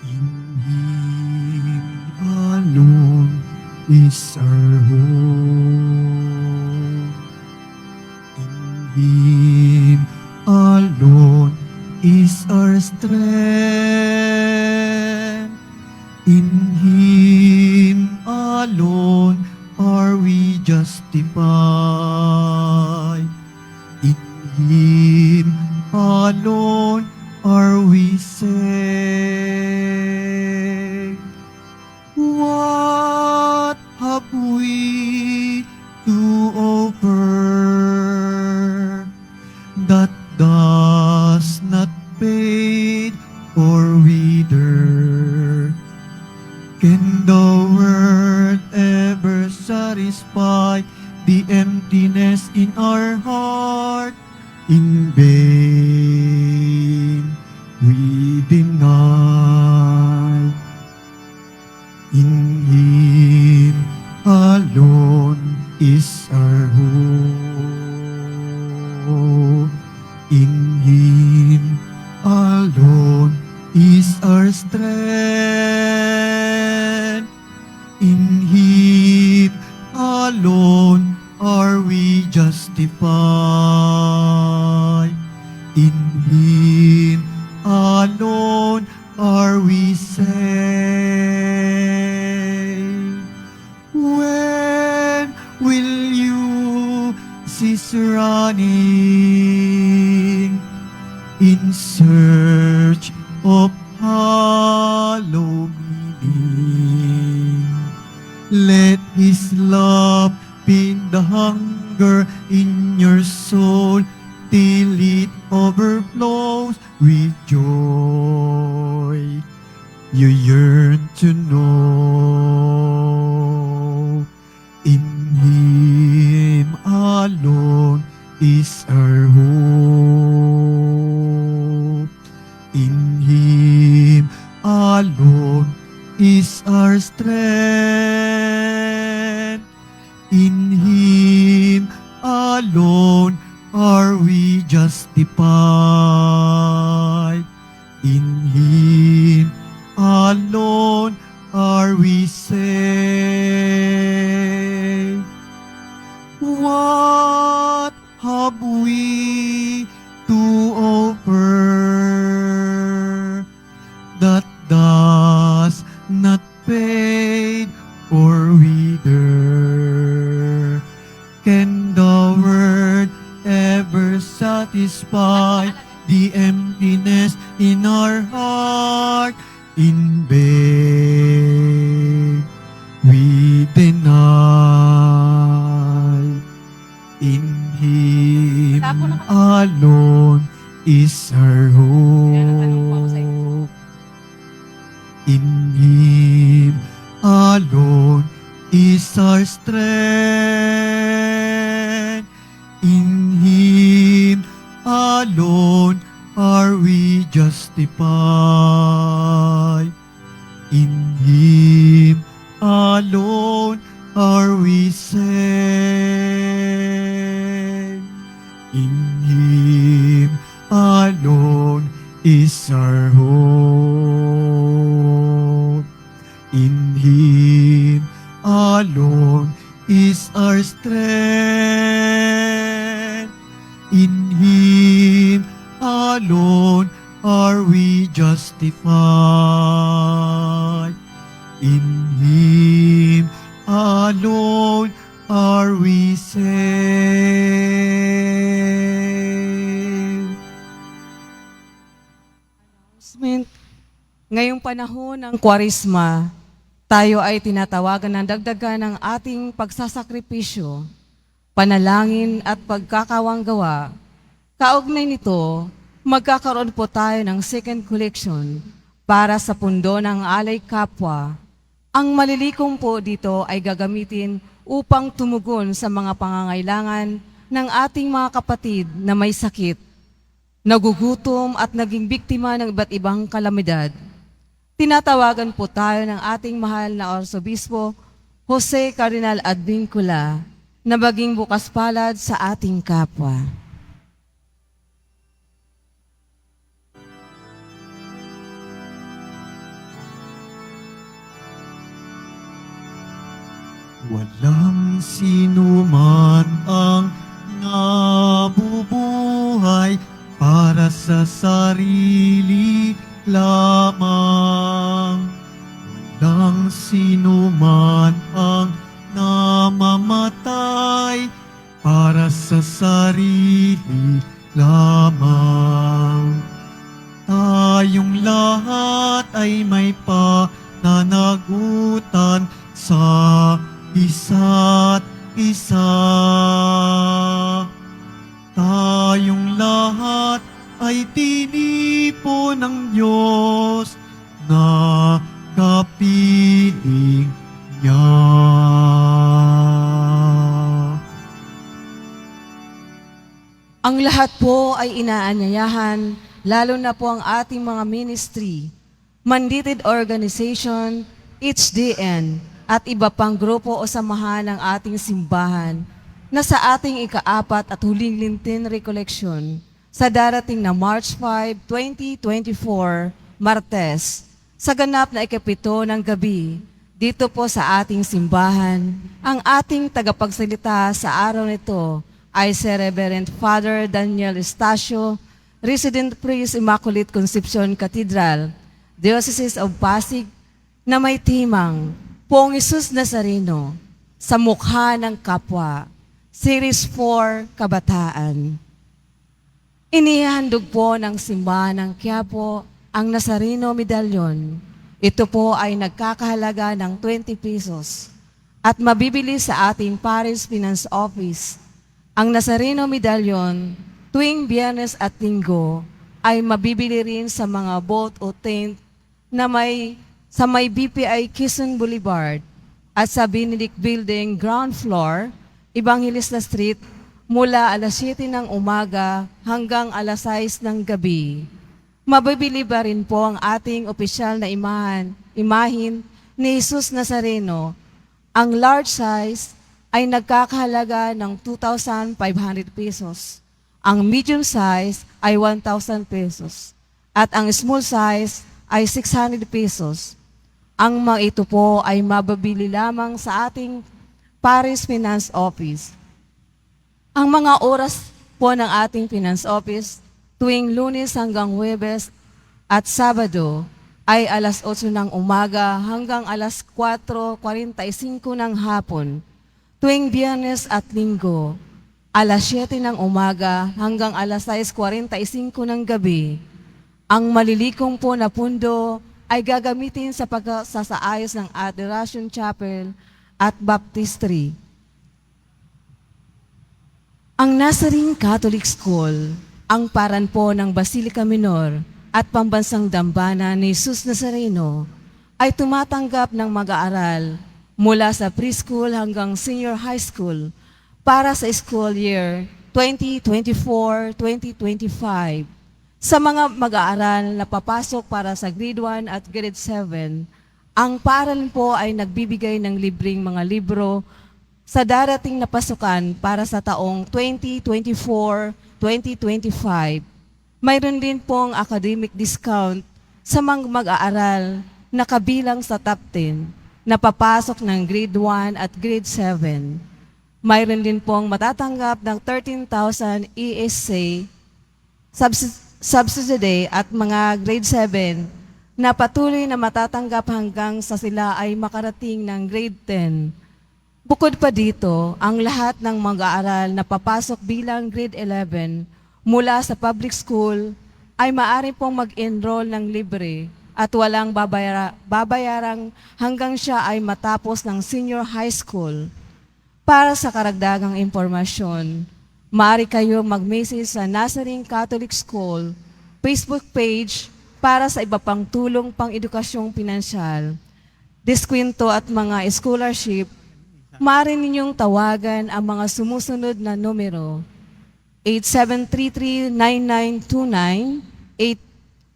In Him alone is our hope. In Him alone is our strength. In Him alone are we justified. In Him alone are we saved. What have we to offer that does not fade or wither? Can the world ever satisfy the emptiness in our heart? In vain we deny. In Him alone is our hope. In Him alone is our strength. In Him alone are we justified. In Him alone are we saved. When will you cease running in search of hollow meaning? Let His love feed the hunger in your soul till it overflows with joy. You yearn to know. In Him alone is our hope. In Him alone is our strength. In Him alone are we justified. In Him alone are we saved. What have we to offer that does not fade or wither? Can the word ever satisfy the emptiness in our heart? In vain we deny. In Him alone is our hope. In Him alone is our strength. In Him alone are we justified. In Him alone are we saved. In Him alone is our hope. In Him alone is our strength. In Him alone are we justified. In Him alone are we saved. Ngayong panahon ng Kwaresma, tayo ay tinatawagan ng dagdagan ng ating pagsasakripisyo, panalangin at pagkakawanggawa. Kaugnay nito, magkakaroon po tayo ng second collection para sa pundo ng alay kapwa. Ang malilikom po dito ay gagamitin upang tumugon sa mga pangangailangan ng ating mga kapatid na may sakit, nagugutom at naging biktima ng iba't ibang kalamidad. Tinatawagan po tayo ng ating mahal na Arsobispo Jose Cardinal Advincula na maging bukas palad sa ating kapwa. Walang sino man ang nabubuhay para sa sarili lamang. Walang sino man ang namamatay para sa sarili lamang. Tayong lahat ay may pananagutan sa isa't isa. Tayong lahat ay tinipo ng Diyos na kapiling niya. Ang lahat po ay inaanyayahan, lalo na po ang ating mga ministry, mandated organization, HDN, at iba pang grupo o samahan ng ating simbahan na sa ating ika-4 at huling Lenten Recollection sa darating na March 5, 2024, Martes, sa ganap na ika-7 ng gabi, dito po sa ating simbahan, ang ating tagapagsalita sa araw nito ay si Reverend Father Daniel Estacio, Resident Priest Immaculate Conception Cathedral, Diocese of Pasig, na may timang Poong Isus Nazareno, sa mukha ng kapwa, Series 4, Kabataan. Inihandog po ng simbahan ng Quiapo ang Nazareno Medallion. Ito po ay nagkakahalaga ng 20 pesos at mabibili sa ating Parish Finance Office. Ang Nazareno Medallion tuwing Biyernes at Linggo ay mabibili rin sa mga boat o tent na sa may BPI Quezon Boulevard at sa Benedict Building ground floor, Evangelista Street, mula alas 7 ng umaga hanggang alas 6 ng gabi. Mabibili ba rin po ang ating opisyal na imahin ni Jesus Nazareno. Ang large size ay nagkakahalaga ng 2,500 pesos. Ang medium size ay 1,000 pesos. At ang small size ay 600 pesos. Ang mga ito po ay mababili lamang sa ating Parish Finance Office. Ang mga oras po ng ating Finance Office tuwing Lunes hanggang Huwebes at Sabado ay alas 8 ng umaga hanggang alas 4:45 ng hapon. Tuwing Biyernes at Linggo, alas 7 ng umaga hanggang alas 6:45 ng gabi. Ang malilikom po na pundo ay gagamitin sa pagsasaayos ng Adoration Chapel at Baptistry. Ang Nazarene Catholic School, ang paran po ng Basilica Minor at Pambansang Dambana ni Jesus Nazareno, ay tumatanggap ng mag-aaral mula sa preschool hanggang senior high school para sa school year 2024-2025. Sa mga mag-aaral na papasok para sa grade 1 at grade 7, ang paaralan po ay nagbibigay ng libreng mga libro sa darating na pasukan para sa taong 2024-2025. Mayroon din pong academic discount sa mga mag-aaral na kabilang sa top 10 na papasok ng grade 1 at grade 7. Mayroon din pong matatanggap ng 13,000 ESA subsidy at mga grade 7 na patuloy na matatanggap hanggang sa sila ay makarating ng grade 10. Bukod pa dito, ang lahat ng mag-aaral na papasok bilang grade 11 mula sa public school ay maaari pong mag-enroll ng libre at walang babayarang hanggang siya ay matapos ng senior high school. Para sa karagdagang impormasyon, maaari kayo mag-message sa Nazarene Catholic School Facebook page para sa iba pang tulong pang edukasyong pinansyal, diskwento at mga scholarship, maaari ninyong tawagan ang mga sumusunod na numero: 8733-9929,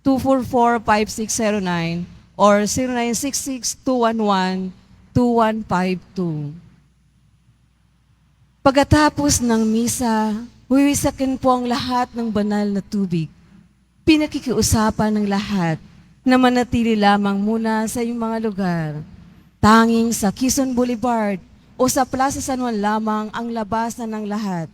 8244-5609, or 0966-211-2152. Pagkatapos ng misa, wiwisakin po ang lahat ng banal na tubig. Pinakikiusapan ng lahat na manatili lamang muna sa iyong mga lugar. Tanging sa Quezon Boulevard o sa Plaza San Juan lamang ang labasan ng lahat.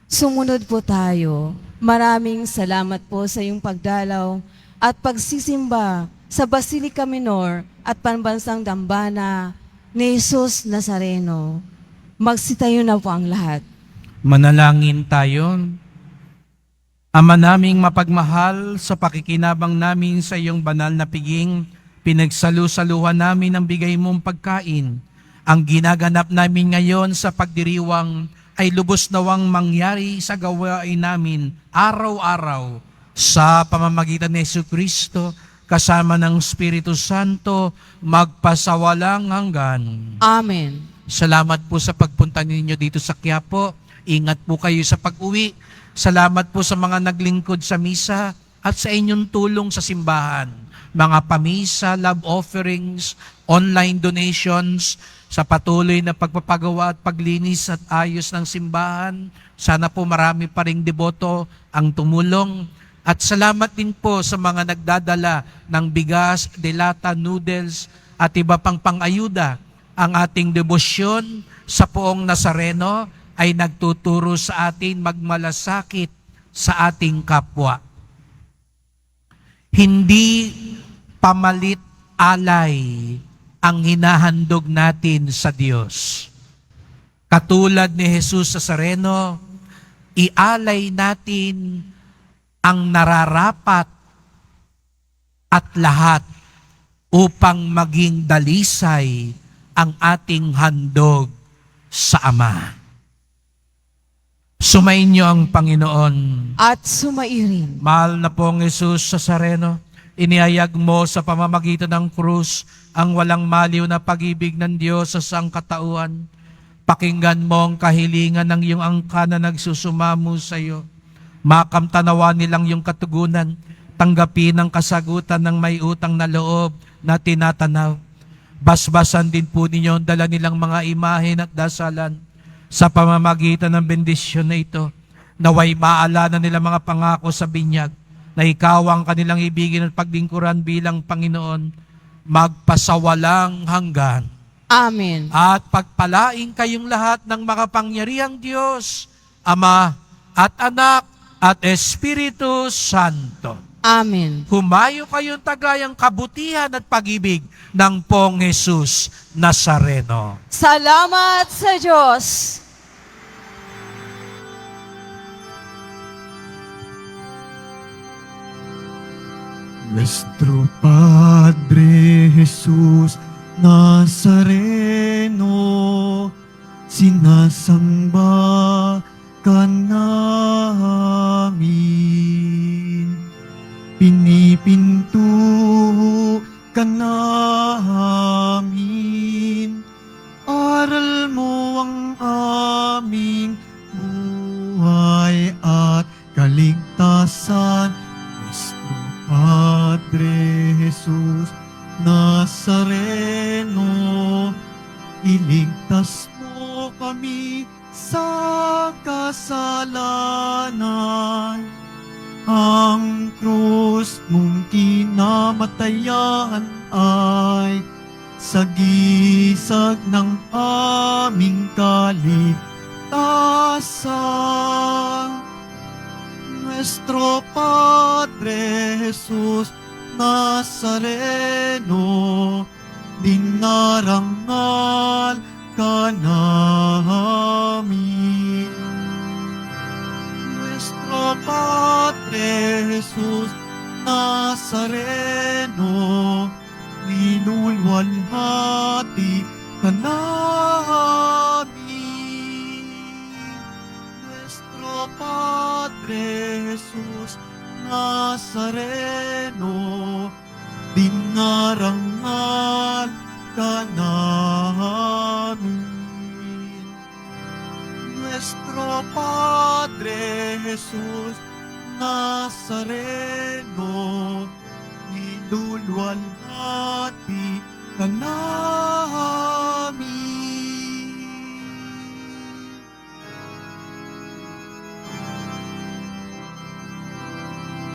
Sumunod po tayo. Maraming salamat po sa iyong pagdalaw at pagsisimba sa Basilica Minor at Pambansang Dambana ni Jesus Nazareno. Magsitayo na po ang lahat. Manalangin tayo. Ama naming mapagmahal, sa pakikinabang namin sa iyong banal na piging, pinagsalu-saluhan namin ang bigay mong pagkain. Ang ginaganap namin ngayon sa pagdiriwang ay lubos nawang mangyari sa gawain namin araw-araw sa pamamagitan ni Jesucristo kasama ng Espiritu Santo magpasawalang hanggan. Amen. Salamat po sa pagpunta ninyo dito sa Quiapo. Ingat po kayo sa pag-uwi. Salamat po sa mga naglingkod sa misa at sa inyong tulong sa simbahan. Mga pamisa, love offerings, online donations, sa patuloy na pagpapagawa at paglinis at ayos ng simbahan. Sana po marami pa ring deboto ang tumulong. At salamat din po sa mga nagdadala ng bigas, delata, noodles at iba pang pang-ayuda. Ang ating debosyon sa Poong Nazareno ay nagtuturo sa atin magmalasakit sa ating kapwa. Hindi pamalit alay ang hinahandog natin sa Diyos. Katulad ni Jesus Nazareno, ialay natin ang nararapat at lahat upang maging dalisay ang ating handog sa Ama. Sumainyo ang Panginoon. At sumairin. Mahal na pong Jesus Nazareno, inihayag mo sa pamamagitan ng krus ang walang maliw na pag-ibig ng Diyos sa sangkatauhan. Pakinggan mo ang kahilingan ng iyong angka na nagsusumamo sa iyo. Makamtanawa nilang iyong katugunan, tanggapin ang kasagutan ng may utang na loob na tinatanaw. Basbasan din po ninyo ang dala nilang mga imahen at dasalan sa pamamagitan ng bendisyon na ito. Naway maalala nila mga pangako sa binyag na ikaw ang kanilang ibigin at paglingkuran bilang Panginoon magpasawalang hanggan. Amen. At pagpalaing kayong lahat ng makapangyarihang Diyos, Ama at Anak at Espiritu Santo. Amen. Humayo kayong tagayang kabutihan at pag-ibig ng Poong Jesus Nazareno. Salamat sa Diyos. Nuestro Padre Jesús Nazareno, sinasamba ka namin. Pinipinto ka namin. Aral mo ang aming buhay at kaligtasan. Nuestro Padre Jesus Nazareno, iligtas mo kami sa kasalanan. Ang krus mong kinamatayan ay sagisag ng aming kaligtasan. Nuestro Padre Jesus Nazareno, dinarangal ka namin. Nuestro Padre Jesus Nazareno, winulwalhati ka namin. Nuestro Padre Jesus Nazareno, dinarangal ka namin. Nuestro Padre Jesus Nazareno, nilulwalhati ka namin.